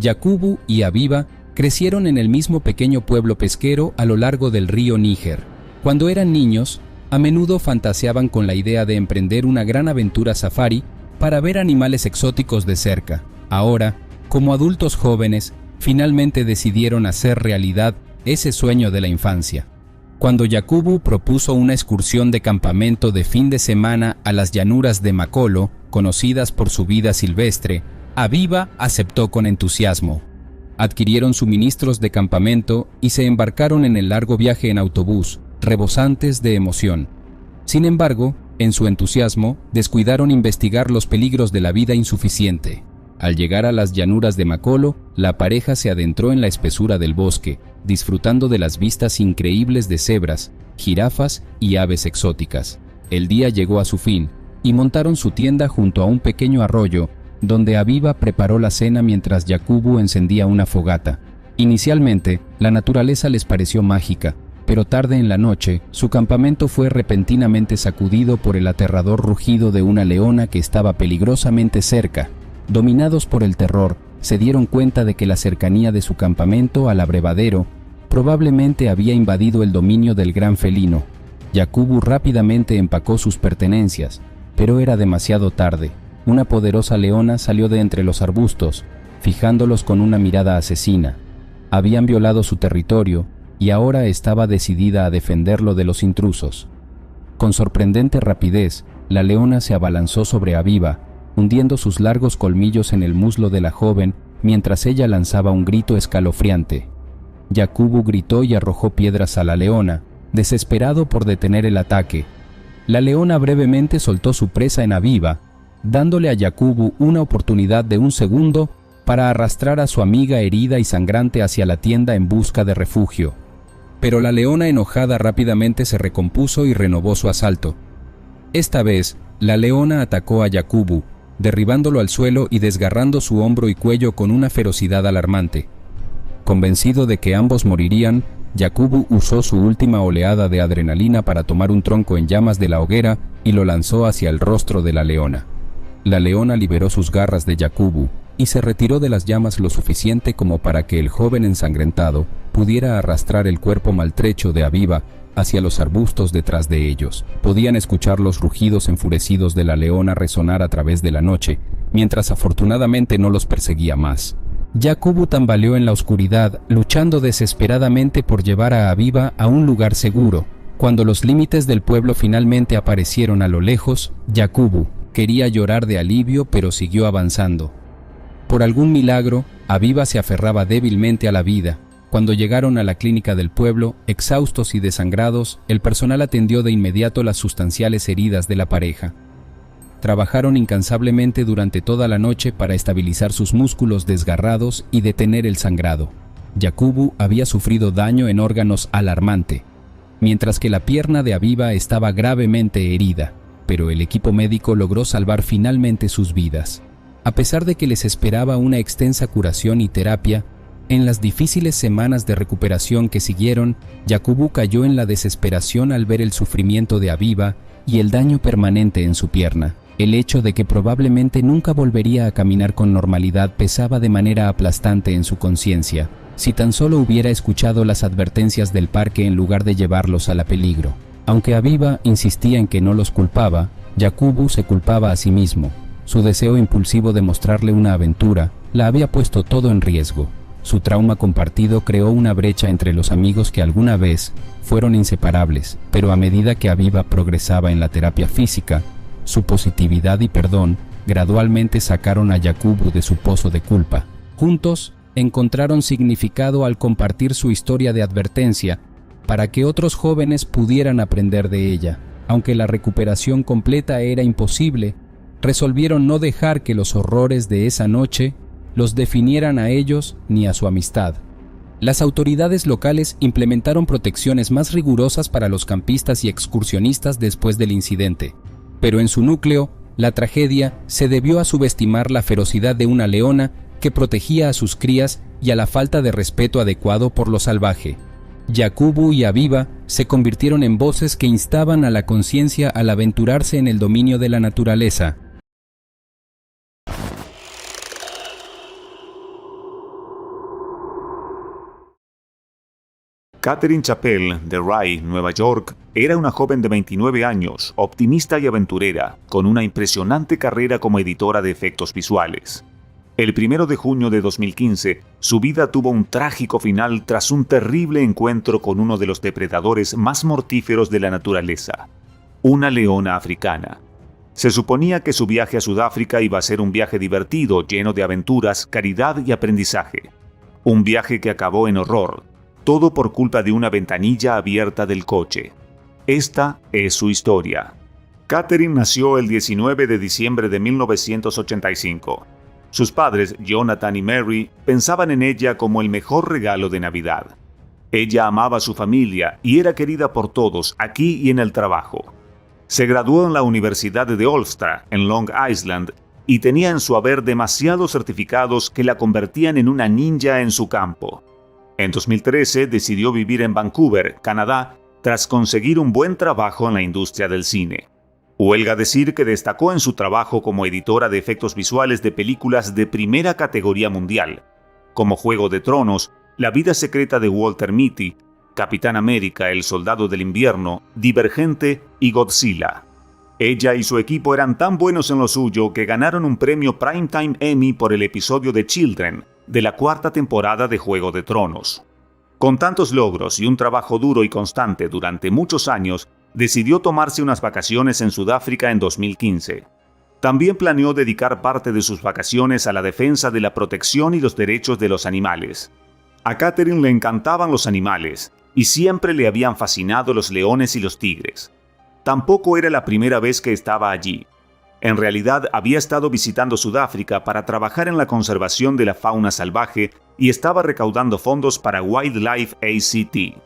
Yakubu y Abiba crecieron en el mismo pequeño pueblo pesquero a lo largo del río Níger. Cuando eran niños, a menudo fantaseaban con la idea de emprender una gran aventura safari para ver animales exóticos de cerca. Ahora, como adultos jóvenes, finalmente decidieron hacer realidad ese sueño de la infancia. Cuando Yakubu propuso una excursión de campamento de fin de semana a las llanuras de Makolo, conocidas por su vida silvestre, Abiba aceptó con entusiasmo. Adquirieron suministros de campamento y se embarcaron en el largo viaje en autobús, rebosantes de emoción. Sin embargo, en su entusiasmo, descuidaron investigar los peligros de la vida insuficiente. Al llegar a las llanuras de Makolo, la pareja se adentró en la espesura del bosque, disfrutando de las vistas increíbles de cebras, jirafas y aves exóticas. El día llegó a su fin, y montaron su tienda junto a un pequeño arroyo, donde Abiba preparó la cena mientras Yakubu encendía una fogata. Inicialmente, la naturaleza les pareció mágica, pero tarde en la noche, su campamento fue repentinamente sacudido por el aterrador rugido de una leona que estaba peligrosamente cerca. Dominados por el terror, se dieron cuenta de que la cercanía de su campamento al abrevadero probablemente había invadido el dominio del gran felino. Yakubu rápidamente empacó sus pertenencias, pero era demasiado tarde. Una poderosa leona salió de entre los arbustos, fijándolos con una mirada asesina. Habían violado su territorio, y ahora estaba decidida a defenderlo de los intrusos. Con sorprendente rapidez, la leona se abalanzó sobre Abiba, hundiendo sus largos colmillos en el muslo de la joven mientras ella lanzaba un grito escalofriante. Yakubu gritó y arrojó piedras a la leona, desesperado por detener el ataque. La leona brevemente soltó su presa en Abiba, dándole a Yakubu una oportunidad de un segundo para arrastrar a su amiga herida y sangrante hacia la tienda en busca de refugio. Pero la leona enojada rápidamente se recompuso y renovó su asalto. Esta vez, la leona atacó a Yakubu, derribándolo al suelo y desgarrando su hombro y cuello con una ferocidad alarmante. Convencido de que ambos morirían, Yakubu usó su última oleada de adrenalina para tomar un tronco en llamas de la hoguera y lo lanzó hacia el rostro de la leona. La leona liberó sus garras de Yakubu y se retiró de las llamas lo suficiente como para que el joven ensangrentado pudiera arrastrar el cuerpo maltrecho de Aviva hacia los arbustos detrás de ellos. Podían escuchar los rugidos enfurecidos de la leona resonar a través de la noche, mientras afortunadamente no los perseguía más. Yakubu tambaleó en la oscuridad, luchando desesperadamente por llevar a Aviva a un lugar seguro. Cuando los límites del pueblo finalmente aparecieron a lo lejos, Yakubu quería llorar de alivio, pero siguió avanzando. Por algún milagro, Aviva se aferraba débilmente a la vida. Cuando llegaron a la clínica del pueblo, exhaustos y desangrados, el personal atendió de inmediato las sustanciales heridas de la pareja. Trabajaron incansablemente durante toda la noche para estabilizar sus músculos desgarrados y detener el sangrado. Yakubu había sufrido daño en órganos alarmante, mientras que la pierna de Aviva estaba gravemente herida, pero el equipo médico logró salvar finalmente sus vidas. A pesar de que les esperaba una extensa curación y terapia, en las difíciles semanas de recuperación que siguieron, Yakubu cayó en la desesperación al ver el sufrimiento de Aviva y el daño permanente en su pierna. El hecho de que probablemente nunca volvería a caminar con normalidad pesaba de manera aplastante en su conciencia, si tan solo hubiera escuchado las advertencias del parque en lugar de llevarlos al peligro. Aunque Aviva insistía en que no los culpaba, Yakubu se culpaba a sí mismo. Su deseo impulsivo de mostrarle una aventura la había puesto todo en riesgo. Su trauma compartido creó una brecha entre los amigos que alguna vez fueron inseparables, pero a medida que Aviva progresaba en la terapia física, su positividad y perdón gradualmente sacaron a Yakubu de su pozo de culpa. Juntos, encontraron significado al compartir su historia de advertencia para que otros jóvenes pudieran aprender de ella. Aunque la recuperación completa era imposible, resolvieron no dejar que los horrores de esa noche los definieran a ellos ni a su amistad. Las autoridades locales implementaron protecciones más rigurosas para los campistas y excursionistas después del incidente, pero en su núcleo, la tragedia se debió a subestimar la ferocidad de una leona que protegía a sus crías y a la falta de respeto adecuado por lo salvaje. Yakubu y Aviva se convirtieron en voces que instaban a la conciencia al aventurarse en el dominio de la naturaleza. Catherine Chappell, de Rye, Nueva York, era una joven de 29 años, optimista y aventurera, con una impresionante carrera como editora de efectos visuales. El 1 de junio de 2015, su vida tuvo un trágico final tras un terrible encuentro con uno de los depredadores más mortíferos de la naturaleza, una leona africana. Se suponía que su viaje a Sudáfrica iba a ser un viaje divertido, lleno de aventuras, caridad y aprendizaje. Un viaje que acabó en horror. Todo por culpa de una ventanilla abierta del coche. Esta es su historia. Catherine nació el 19 de diciembre de 1985. Sus padres, Jonathan y Mary, pensaban en ella como el mejor regalo de Navidad. Ella amaba a su familia y era querida por todos, aquí y en el trabajo. Se graduó en la Universidad de Ulster, en Long Island, y tenía en su haber demasiados certificados que la convertían en una ninja en su campo. En 2013 decidió vivir en Vancouver, Canadá, tras conseguir un buen trabajo en la industria del cine. Huelga decir que destacó en su trabajo como editora de efectos visuales de películas de primera categoría mundial, como Juego de Tronos, La vida secreta de Walter Mitty, Capitán América, El Soldado del Invierno, Divergente y Godzilla. Ella y su equipo eran tan buenos en lo suyo que ganaron un premio Primetime Emmy por el episodio de Children, de la 4ª temporada de Juego de Tronos. Con tantos logros y un trabajo duro y constante durante muchos años, decidió tomarse unas vacaciones en Sudáfrica en 2015. También planeó dedicar parte de sus vacaciones a la defensa de la protección y los derechos de los animales. A Catherine le encantaban los animales, y siempre le habían fascinado los leones y los tigres. Tampoco era la primera vez que estaba allí. En realidad había estado visitando Sudáfrica para trabajar en la conservación de la fauna salvaje y estaba recaudando fondos para Wildlife ACT.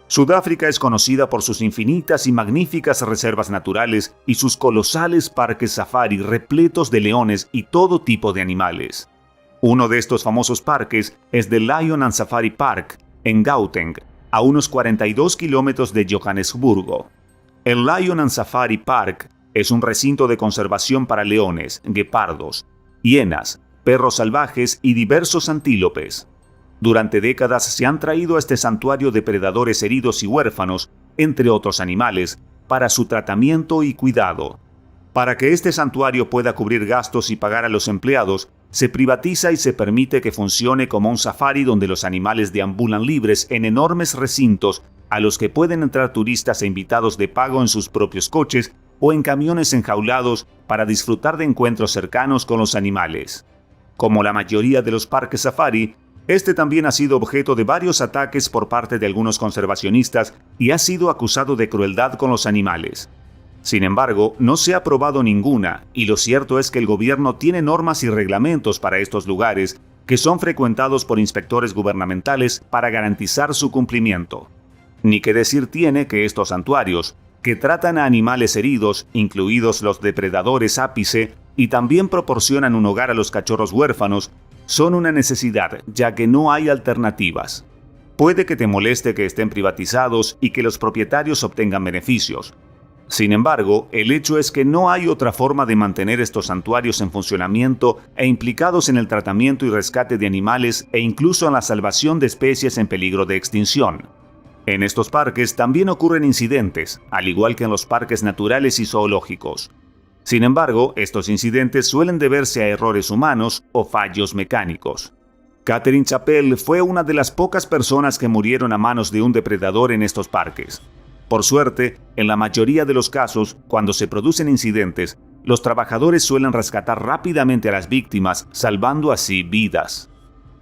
Sudáfrica es conocida por sus infinitas y magníficas reservas naturales y sus colosales parques safari repletos de leones y todo tipo de animales. Uno de estos famosos parques es The Lion and Safari Park, en Gauteng, a unos 42 kilómetros de Johannesburgo. El Lion and Safari Park es un recinto de conservación para leones, guepardos, hienas, perros salvajes y diversos antílopes. Durante décadas se han traído a este santuario depredadores heridos y huérfanos, entre otros animales, para su tratamiento y cuidado. Para que este santuario pueda cubrir gastos y pagar a los empleados, se privatiza y se permite que funcione como un safari donde los animales deambulan libres en enormes recintos a los que pueden entrar turistas e invitados de pago en sus propios coches o en camiones enjaulados para disfrutar de encuentros cercanos con los animales. Como la mayoría de los parques safari, este también ha sido objeto de varios ataques por parte de algunos conservacionistas y ha sido acusado de crueldad con los animales. Sin embargo, no se ha aprobado ninguna, y lo cierto es que el gobierno tiene normas y reglamentos para estos lugares que son frecuentados por inspectores gubernamentales para garantizar su cumplimiento. Ni qué decir tiene que estos santuarios, que tratan a animales heridos, incluidos los depredadores ápice, y también proporcionan un hogar a los cachorros huérfanos, son una necesidad, ya que no hay alternativas. Puede que te moleste que estén privatizados y que los propietarios obtengan beneficios. Sin embargo, el hecho es que no hay otra forma de mantener estos santuarios en funcionamiento e implicados en el tratamiento y rescate de animales e incluso en la salvación de especies en peligro de extinción. En estos parques también ocurren incidentes, al igual que en los parques naturales y zoológicos. Sin embargo, estos incidentes suelen deberse a errores humanos o fallos mecánicos. Catherine Chappell fue una de las pocas personas que murieron a manos de un depredador en estos parques. Por suerte, en la mayoría de los casos, cuando se producen incidentes, los trabajadores suelen rescatar rápidamente a las víctimas, salvando así vidas.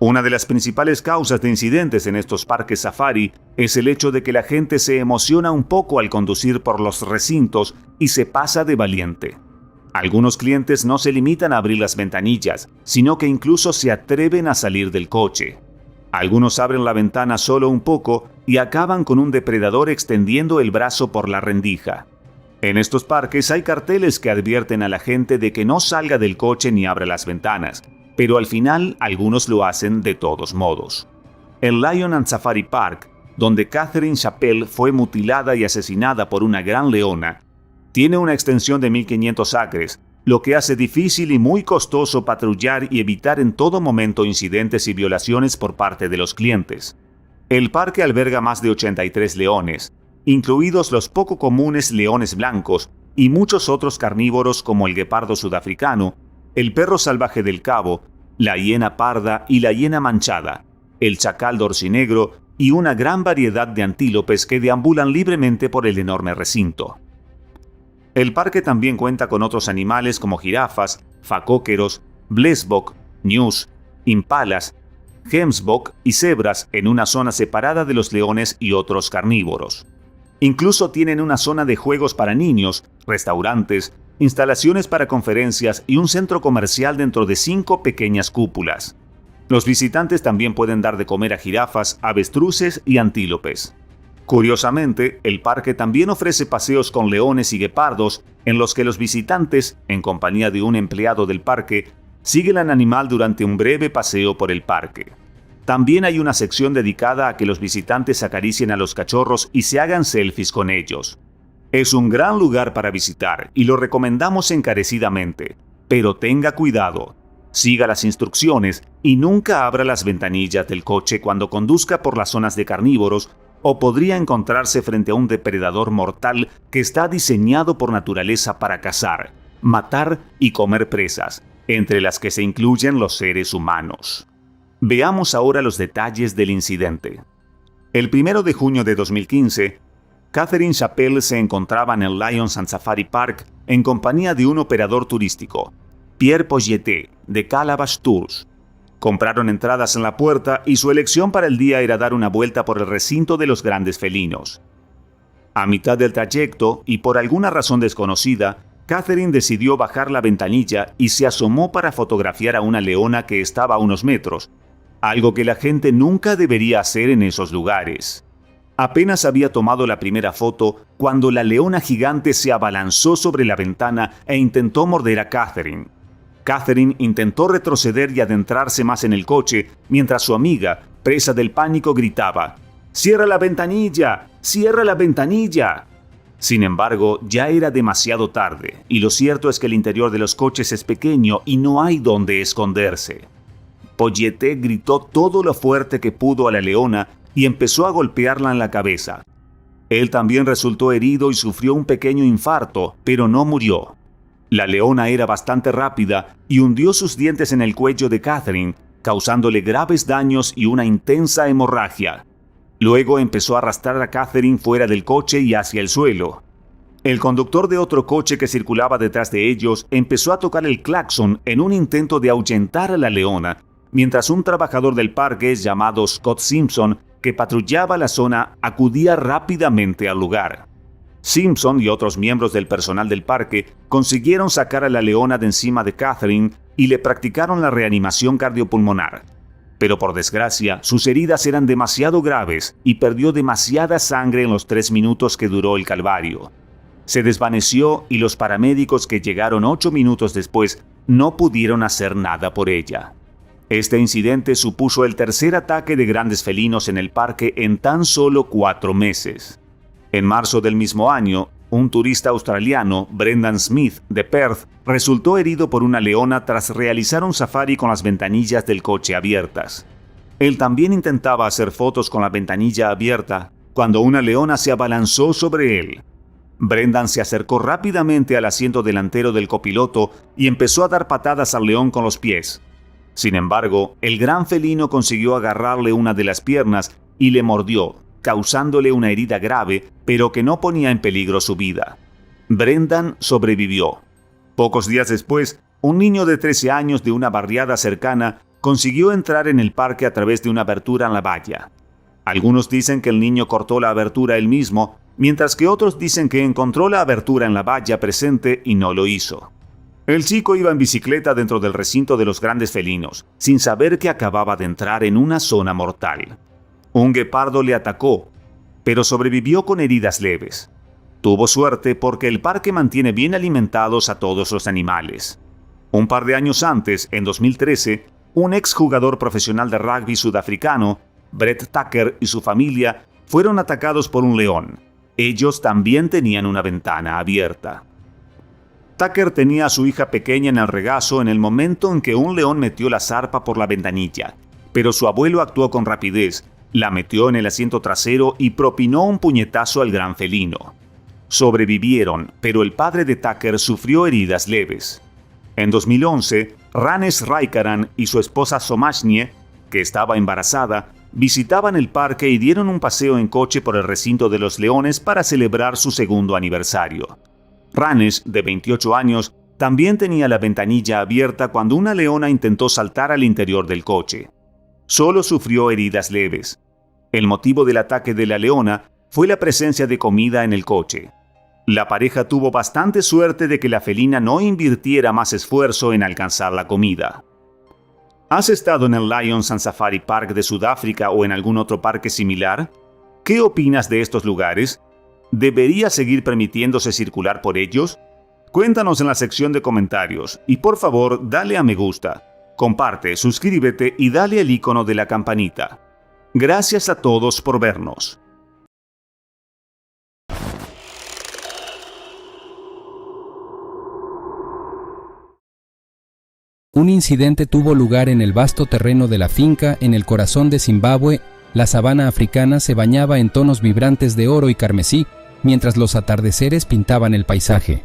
Una de las principales causas de incidentes en estos parques safari es el hecho de que la gente se emociona un poco al conducir por los recintos y se pasa de valiente. Algunos clientes no se limitan a abrir las ventanillas, sino que incluso se atreven a salir del coche. Algunos abren la ventana solo un poco y acaban con un depredador extendiendo el brazo por la rendija. En estos parques hay carteles que advierten a la gente de que no salga del coche ni abra las ventanas, pero al final algunos lo hacen de todos modos. El Lion and Safari Park, donde Catherine Chappell fue mutilada y asesinada por una gran leona, tiene una extensión de 1.500 acres, lo que hace difícil y muy costoso patrullar y evitar en todo momento incidentes y violaciones por parte de los clientes. El parque alberga más de 83 leones, incluidos los poco comunes leones blancos y muchos otros carnívoros como el guepardo sudafricano, el perro salvaje del Cabo, la hiena parda y la hiena manchada, el chacal dorsinegro y una gran variedad de antílopes que deambulan libremente por el enorme recinto. El parque también cuenta con otros animales como jirafas, facóqueros, blesbok, ñus, impalas, gemsbok y cebras en una zona separada de los leones y otros carnívoros. Incluso tienen una zona de juegos para niños, restaurantes, instalaciones para conferencias y un centro comercial dentro de 5 pequeñas cúpulas. Los visitantes también pueden dar de comer a jirafas, avestruces y antílopes. Curiosamente, el parque también ofrece paseos con leones y guepardos en los que los visitantes, en compañía de un empleado del parque, siguen al animal durante un breve paseo por el parque. También hay una sección dedicada a que los visitantes acaricien a los cachorros y se hagan selfies con ellos. Es un gran lugar para visitar y lo recomendamos encarecidamente, pero tenga cuidado. Siga las instrucciones y nunca abra las ventanillas del coche cuando conduzca por las zonas de carnívoros o podría encontrarse frente a un depredador mortal que está diseñado por naturaleza para cazar, matar y comer presas, entre las que se incluyen los seres humanos. Veamos ahora los detalles del incidente. El 1 de junio de 2015, Catherine Chappell se encontraba en el Lions and Safari Park en compañía de un operador turístico, Pierre Pogetet, de Calabash Tours. Compraron entradas en la puerta y su elección para el día era dar una vuelta por el recinto de los grandes felinos. A mitad del trayecto, y por alguna razón desconocida, Catherine decidió bajar la ventanilla y se asomó para fotografiar a una leona que estaba a unos metros, algo que la gente nunca debería hacer en esos lugares. Apenas había tomado la primera foto cuando la leona gigante se abalanzó sobre la ventana e intentó morder a Catherine. Catherine intentó retroceder y adentrarse más en el coche, mientras su amiga, presa del pánico, gritaba: ¡Cierra la ventanilla! ¡Cierra la ventanilla! Sin embargo, ya era demasiado tarde, y lo cierto es que el interior de los coches es pequeño y no hay donde esconderse. Poyet gritó todo lo fuerte que pudo a la leona y empezó a golpearla en la cabeza. Él también resultó herido y sufrió un pequeño infarto, pero no murió. La leona era bastante rápida y hundió sus dientes en el cuello de Catherine, causándole graves daños y una intensa hemorragia. Luego empezó a arrastrar a Catherine fuera del coche y hacia el suelo. El conductor de otro coche que circulaba detrás de ellos empezó a tocar el claxon en un intento de ahuyentar a la leona, mientras un trabajador del parque llamado Scott Simpson, que patrullaba la zona, acudía rápidamente al lugar. Simpson y otros miembros del personal del parque consiguieron sacar a la leona de encima de Catherine y le practicaron la reanimación cardiopulmonar. Pero por desgracia, sus heridas eran demasiado graves y perdió demasiada sangre en los 3 minutos que duró el calvario. Se desvaneció y los paramédicos que llegaron 8 minutos después no pudieron hacer nada por ella. Este incidente supuso el tercer ataque de grandes felinos en el parque en tan solo 4 meses. En marzo del mismo año, un turista australiano, Brendan Smith, de Perth, resultó herido por una leona tras realizar un safari con las ventanillas del coche abiertas. Él también intentaba hacer fotos con la ventanilla abierta cuando una leona se abalanzó sobre él. Brendan se acercó rápidamente al asiento delantero del copiloto y empezó a dar patadas al león con los pies. Sin embargo, el gran felino consiguió agarrarle una de las piernas y le mordió, causándole una herida grave, pero que no ponía en peligro su vida. Brendan sobrevivió. Pocos días después, un niño de 13 años de una barriada cercana consiguió entrar en el parque a través de una abertura en la valla. Algunos dicen que el niño cortó la abertura él mismo, mientras que otros dicen que encontró la abertura en la valla presente y no lo hizo. El chico iba en bicicleta dentro del recinto de los grandes felinos, sin saber que acababa de entrar en una zona mortal. Un guepardo le atacó, pero sobrevivió con heridas leves. Tuvo suerte porque el parque mantiene bien alimentados a todos los animales. Un par de años antes, en 2013, un exjugador profesional de rugby sudafricano, Brett Tucker, y su familia fueron atacados por un león. Ellos también tenían una ventana abierta. Tucker tenía a su hija pequeña en el regazo en el momento en que un león metió la zarpa por la ventanilla, pero su abuelo actuó con rapidez, la metió en el asiento trasero y propinó un puñetazo al gran felino. Sobrevivieron, pero el padre de Tucker sufrió heridas leves. En 2011, Ranes Raikaran y su esposa Somashnie, que estaba embarazada, visitaban el parque y dieron un paseo en coche por el recinto de los leones para celebrar su segundo aniversario. Ranes, de 28 años, también tenía la ventanilla abierta cuando una leona intentó saltar al interior del coche. Solo sufrió heridas leves. El motivo del ataque de la leona fue la presencia de comida en el coche. La pareja tuvo bastante suerte de que la felina no invirtiera más esfuerzo en alcanzar la comida. ¿Has estado en el Lions and Safari Park de Sudáfrica o en algún otro parque similar? ¿Qué opinas de estos lugares? ¿Debería seguir permitiéndose circular por ellos? Cuéntanos en la sección de comentarios y por favor dale a me gusta, comparte, suscríbete y dale al icono de la campanita. Gracias a todos por vernos. Un incidente tuvo lugar en el vasto terreno de la finca en el corazón de Zimbabue. La sabana africana se bañaba en tonos vibrantes de oro y carmesí, mientras los atardeceres pintaban el paisaje.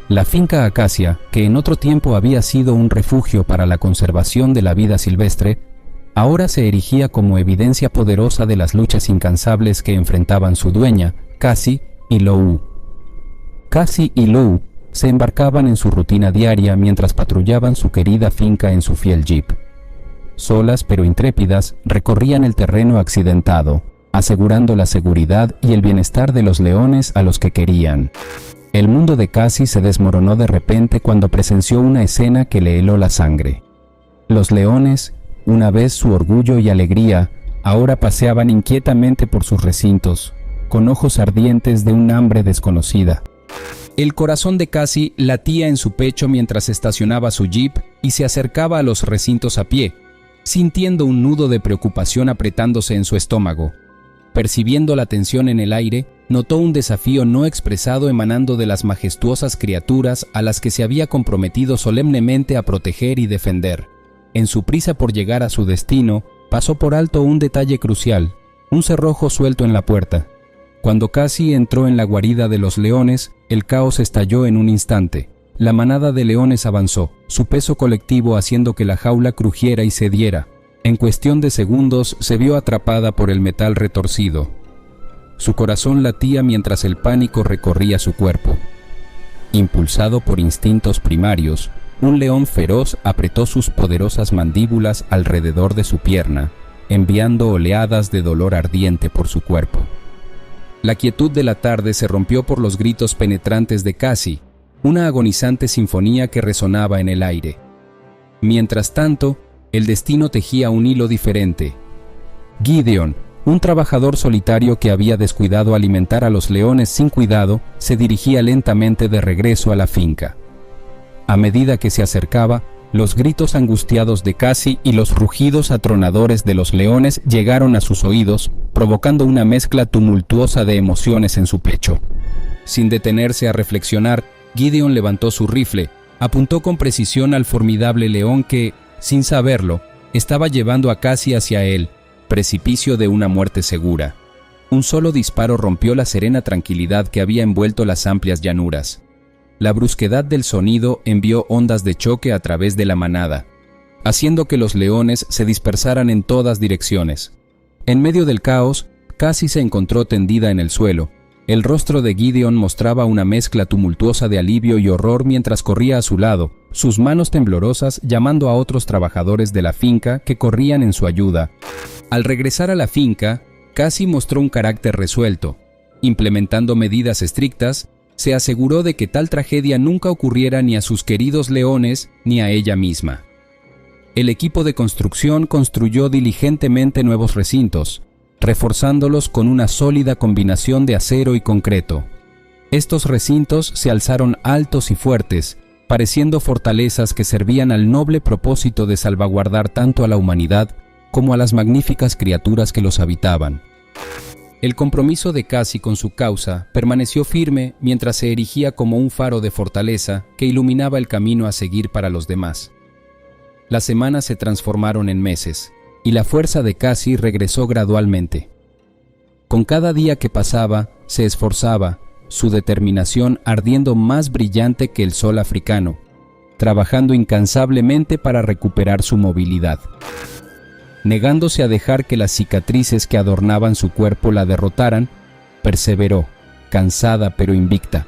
La finca Acacia, que en otro tiempo había sido un refugio para la conservación de la vida silvestre, ahora se erigía como evidencia poderosa de las luchas incansables que enfrentaban su dueña, Cassie y Lou. Cassie y Lou se embarcaban en su rutina diaria mientras patrullaban su querida finca en su fiel jeep. Solas pero intrépidas, recorrían el terreno accidentado, asegurando la seguridad y el bienestar de los leones a los que querían. El mundo de Cassie se desmoronó de repente cuando presenció una escena que le heló la sangre. Los leones, una vez su orgullo y alegría, ahora paseaban inquietamente por sus recintos, con ojos ardientes de un hambre desconocida. El corazón de Cassie latía en su pecho mientras estacionaba su jeep y se acercaba a los recintos a pie, sintiendo un nudo de preocupación apretándose en su estómago. Percibiendo la tensión en el aire, notó un desafío no expresado emanando de las majestuosas criaturas a las que se había comprometido solemnemente a proteger y defender. En su prisa por llegar a su destino, pasó por alto un detalle crucial, un cerrojo suelto en la puerta. Cuando Cassie entró en la guarida de los leones, el caos estalló en un instante. La manada de leones avanzó, su peso colectivo haciendo que la jaula crujiera y cediera. En cuestión de segundos se vio atrapada por el metal retorcido. Su corazón latía mientras el pánico recorría su cuerpo. Impulsado por instintos primarios, un león feroz apretó sus poderosas mandíbulas alrededor de su pierna, enviando oleadas de dolor ardiente por su cuerpo. La quietud de la tarde se rompió por los gritos penetrantes de Cassie, una agonizante sinfonía que resonaba en el aire. Mientras tanto, el destino tejía un hilo diferente. Gideon, un trabajador solitario que había descuidado alimentar a los leones sin cuidado, se dirigía lentamente de regreso a la finca. A medida que se acercaba, los gritos angustiados de Cassie y los rugidos atronadores de los leones llegaron a sus oídos, provocando una mezcla tumultuosa de emociones en su pecho. Sin detenerse a reflexionar, Gideon levantó su rifle, apuntó con precisión al formidable león que, sin saberlo, estaba llevando a Cassie hacia él, precipicio de una muerte segura. Un solo disparo rompió la serena tranquilidad que había envuelto las amplias llanuras. La brusquedad del sonido envió ondas de choque a través de la manada, haciendo que los leones se dispersaran en todas direcciones. En medio del caos, Cassie se encontró tendida en el suelo. El rostro de Gideon mostraba una mezcla tumultuosa de alivio y horror mientras corría a su lado, sus manos temblorosas llamando a otros trabajadores de la finca que corrían en su ayuda. Al regresar a la finca, Cassie mostró un carácter resuelto. Implementando medidas estrictas, se aseguró de que tal tragedia nunca ocurriera ni a sus queridos leones ni a ella misma. El equipo de construcción construyó diligentemente nuevos recintos, reforzándolos con una sólida combinación de acero y concreto. Estos recintos se alzaron altos y fuertes, pareciendo fortalezas que servían al noble propósito de salvaguardar tanto a la humanidad como a las magníficas criaturas que los habitaban. El compromiso de Cassie con su causa permaneció firme mientras se erigía como un faro de fortaleza que iluminaba el camino a seguir para los demás. Las semanas se transformaron en meses, y la fuerza de Cassie regresó gradualmente. Con cada día que pasaba, se esforzaba, su determinación ardiendo más brillante que el sol africano, trabajando incansablemente para recuperar su movilidad. Negándose a dejar que las cicatrices que adornaban su cuerpo la derrotaran, perseveró, cansada pero invicta.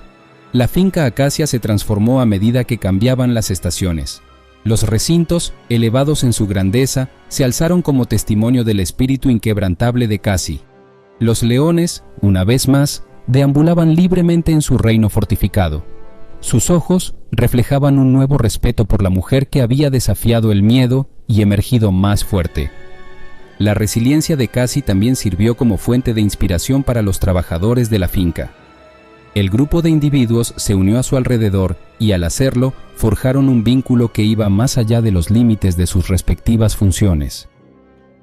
La finca Acacia se transformó a medida que cambiaban las estaciones. Los recintos, elevados en su grandeza, se alzaron como testimonio del espíritu inquebrantable de Cassie. Los leones, una vez más, deambulaban libremente en su reino fortificado. Sus ojos reflejaban un nuevo respeto por la mujer que había desafiado el miedo y emergido más fuerte. La resiliencia de Cassie también sirvió como fuente de inspiración para los trabajadores de la finca. El grupo de individuos se unió a su alrededor y al hacerlo, forjaron un vínculo que iba más allá de los límites de sus respectivas funciones.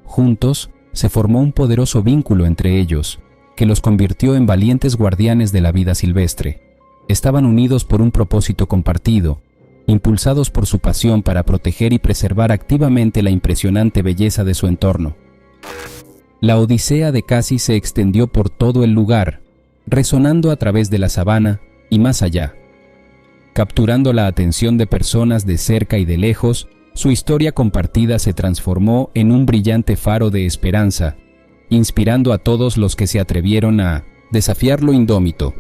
Juntos, se formó un poderoso vínculo entre ellos, que los convirtió en valientes guardianes de la vida silvestre. Estaban unidos por un propósito compartido, impulsados por su pasión para proteger y preservar activamente la impresionante belleza de su entorno. La odisea de Cassie se extendió por todo el lugar, resonando a través de la sabana y más allá. Capturando la atención de personas de cerca y de lejos, su historia compartida se transformó en un brillante faro de esperanza, inspirando a todos los que se atrevieron a desafiar lo indómito.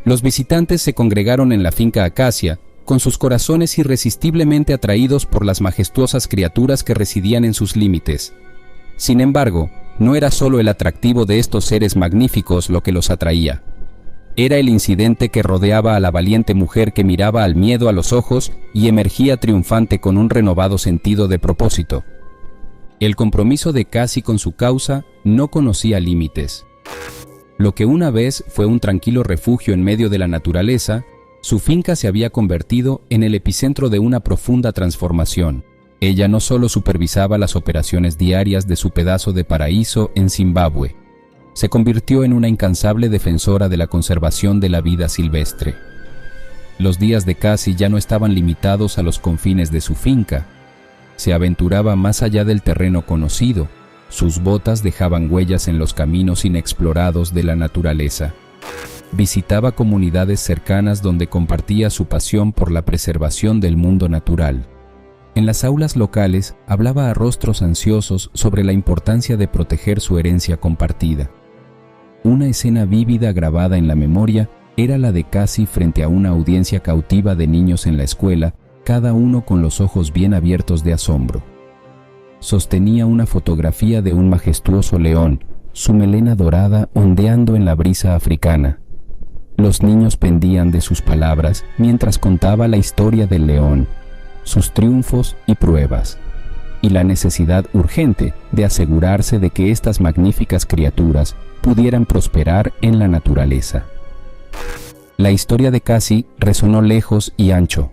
Los visitantes se congregaron en la finca Acacia, con sus corazones irresistiblemente atraídos por las majestuosas criaturas que residían en sus límites. Sin embargo, no era solo el atractivo de estos seres magníficos lo que los atraía. era el incidente que rodeaba a la valiente mujer que miraba al miedo a los ojos y emergía triunfante con un renovado sentido de propósito. El compromiso de Cassie con su causa no conocía límites. Lo que una vez fue un tranquilo refugio en medio de la naturaleza, su finca se había convertido en el epicentro de una profunda transformación. Ella no solo supervisaba las operaciones diarias de su pedazo de paraíso en Zimbabue, se convirtió en una incansable defensora de la conservación de la vida silvestre. Los días de Cassie ya no estaban limitados a los confines de su finca. Se aventuraba más allá del terreno conocido. Sus botas dejaban huellas en los caminos inexplorados de la naturaleza. Visitaba comunidades cercanas donde compartía su pasión por la preservación del mundo natural. En las aulas locales hablaba a rostros ansiosos sobre la importancia de proteger su herencia compartida. Una escena vívida grabada en la memoria era la de Cassie frente a una audiencia cautiva de niños en la escuela, cada uno con los ojos bien abiertos de asombro. Sostenía una fotografía de un majestuoso león, su melena dorada ondeando en la brisa africana. Los niños pendían de sus palabras mientras contaba la historia del león, sus triunfos y pruebas, y la necesidad urgente de asegurarse de que estas magníficas criaturas pudieran prosperar en la naturaleza. La historia de Cassie resonó lejos y ancho.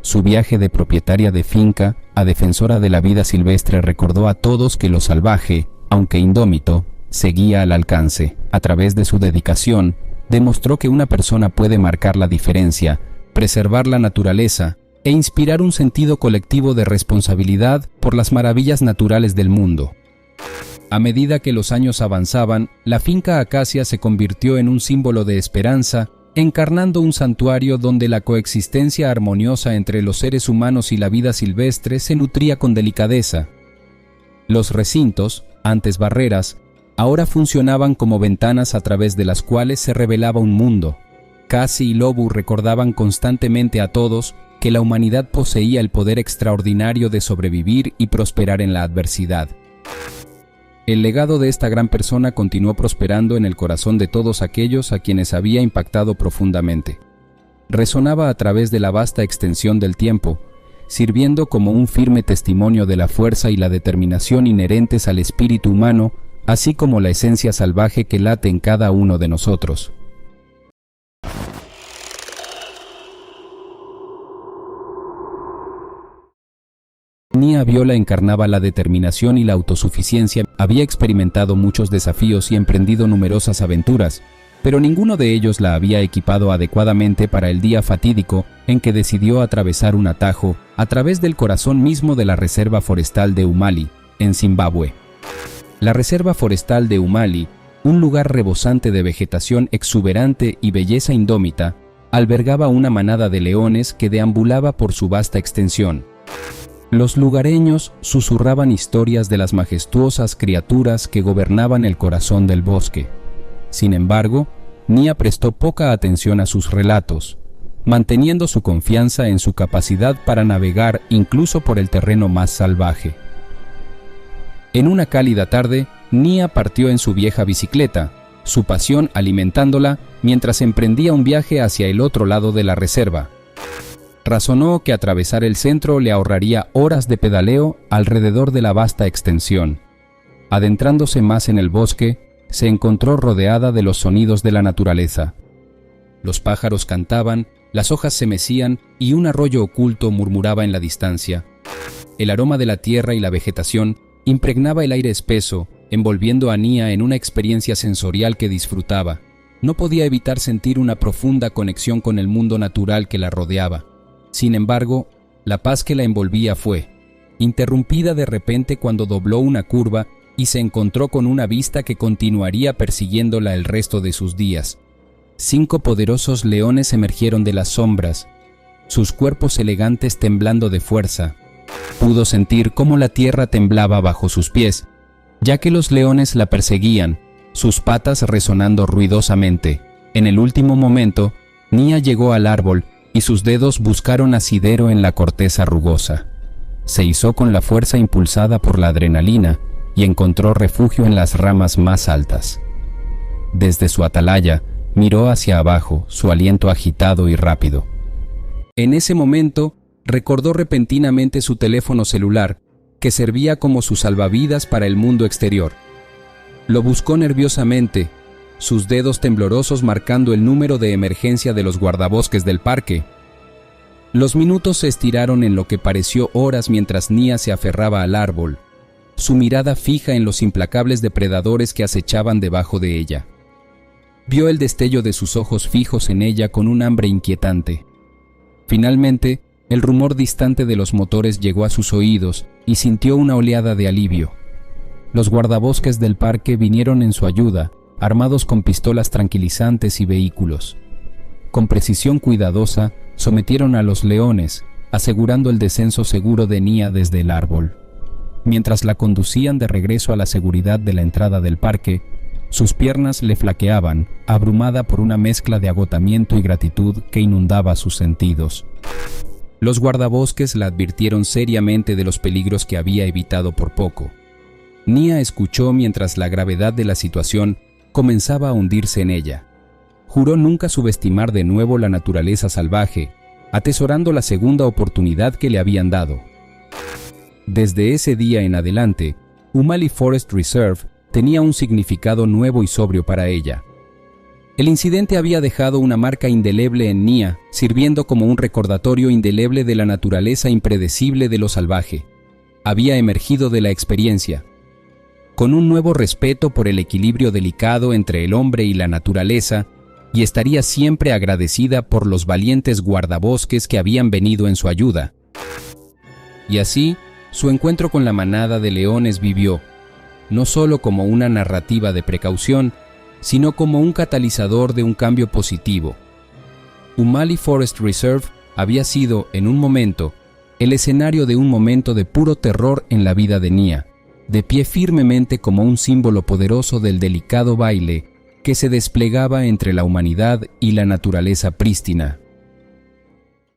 Su viaje de propietaria de finca a defensora de la vida silvestre recordó a todos que lo salvaje, aunque indómito, seguía al alcance. A través de su dedicación, demostró que una persona puede marcar la diferencia, preservar la naturaleza e inspirar un sentido colectivo de responsabilidad por las maravillas naturales del mundo. A medida que los años avanzaban, la finca Acacia se convirtió en un símbolo de esperanza, encarnando un santuario donde la coexistencia armoniosa entre los seres humanos y la vida silvestre se nutría con delicadeza. Los recintos, antes barreras, ahora funcionaban como ventanas a través de las cuales se revelaba un mundo. Cassie y Lobu recordaban constantemente a todos que la humanidad poseía el poder extraordinario de sobrevivir y prosperar en la adversidad. El legado de esta gran persona continuó prosperando en el corazón de todos aquellos a quienes había impactado profundamente. Resonaba a través de la vasta extensión del tiempo, sirviendo como un firme testimonio de la fuerza y la determinación inherentes al espíritu humano, así como la esencia salvaje que late en cada uno de nosotros. Nia Viola encarnaba la determinación y la autosuficiencia, había experimentado muchos desafíos y emprendido numerosas aventuras, pero ninguno de ellos la había equipado adecuadamente para el día fatídico en que decidió atravesar un atajo a través del corazón mismo de la Reserva Forestal de Umali, en Zimbabue. La Reserva Forestal de Umali, un lugar rebosante de vegetación exuberante y belleza indómita, albergaba una manada de leones que deambulaba por su vasta extensión. Los lugareños susurraban historias de las majestuosas criaturas que gobernaban el corazón del bosque. Sin embargo, Nia prestó poca atención a sus relatos, manteniendo su confianza en su capacidad para navegar incluso por el terreno más salvaje. En una cálida tarde, Nia partió en su vieja bicicleta, su pasión alimentándola mientras emprendía un viaje hacia el otro lado de la reserva. Razonó que atravesar el centro le ahorraría horas de pedaleo alrededor de la vasta extensión. Adentrándose más en el bosque, se encontró rodeada de los sonidos de la naturaleza. Los pájaros cantaban, las hojas se mecían y un arroyo oculto murmuraba en la distancia. El aroma de la tierra y la vegetación impregnaba el aire espeso, envolviendo a Nia en una experiencia sensorial que disfrutaba. No podía evitar sentir una profunda conexión con el mundo natural que la rodeaba. Sin embargo, la paz que la envolvía fue interrumpida de repente cuando dobló una curva y se encontró con una vista que continuaría persiguiéndola el resto de sus días. 5 poderosos leones emergieron de las sombras, sus cuerpos elegantes temblando de fuerza. Pudo sentir cómo la tierra temblaba bajo sus pies, ya que los leones la perseguían, sus patas resonando ruidosamente. En el último momento, Nia llegó al árbol y sus dedos buscaron asidero en la corteza rugosa. Se izó con la fuerza impulsada por la adrenalina y encontró refugio en las ramas más altas. Desde su atalaya, Miró hacia abajo, su aliento agitado y rápido. En ese momento, recordó repentinamente su teléfono celular, que servía como su salvavidas para el mundo exterior. Lo buscó nerviosamente, sus dedos temblorosos marcando el número de emergencia de los guardabosques del parque. Los minutos se estiraron en lo que pareció horas mientras Nia se aferraba al árbol, su mirada fija en los implacables depredadores que acechaban debajo de ella. Vio el destello de sus ojos fijos en ella con un hambre inquietante. Finalmente, el rumor distante de los motores llegó a sus oídos y sintió una oleada de alivio. Los guardabosques del parque vinieron en su ayuda, armados con pistolas tranquilizantes y vehículos. Con precisión cuidadosa, sometieron a los leones, asegurando el descenso seguro de Nia desde el árbol. Mientras la conducían de regreso a la seguridad de la entrada del parque, sus piernas le flaqueaban, abrumada por una mezcla de agotamiento y gratitud que inundaba sus sentidos. Los guardabosques la advirtieron seriamente de los peligros que había evitado por poco. Nia escuchó mientras la gravedad de la situación comenzaba a hundirse en ella. Juró nunca subestimar de nuevo la naturaleza salvaje, atesorando la segunda oportunidad que le habían dado. Desde ese día en adelante, Umali Forest Reserve tenía un significado nuevo y sobrio para ella. El incidente había dejado una marca indeleble en Nia, sirviendo como un recordatorio indeleble de la naturaleza impredecible de lo salvaje. Había emergido de la experiencia, con un nuevo respeto por el equilibrio delicado entre el hombre y la naturaleza, y estaría siempre agradecida por los valientes guardabosques que habían venido en su ayuda. Y así, su encuentro con la manada de leones vivió, no solo como una narrativa de precaución, sino como un catalizador de un cambio positivo. Umali Forest Reserve había sido, en un momento, el escenario de un momento de puro terror en la vida de Nia, de pie firmemente como un símbolo poderoso del delicado baile que se desplegaba entre la humanidad y la naturaleza prístina.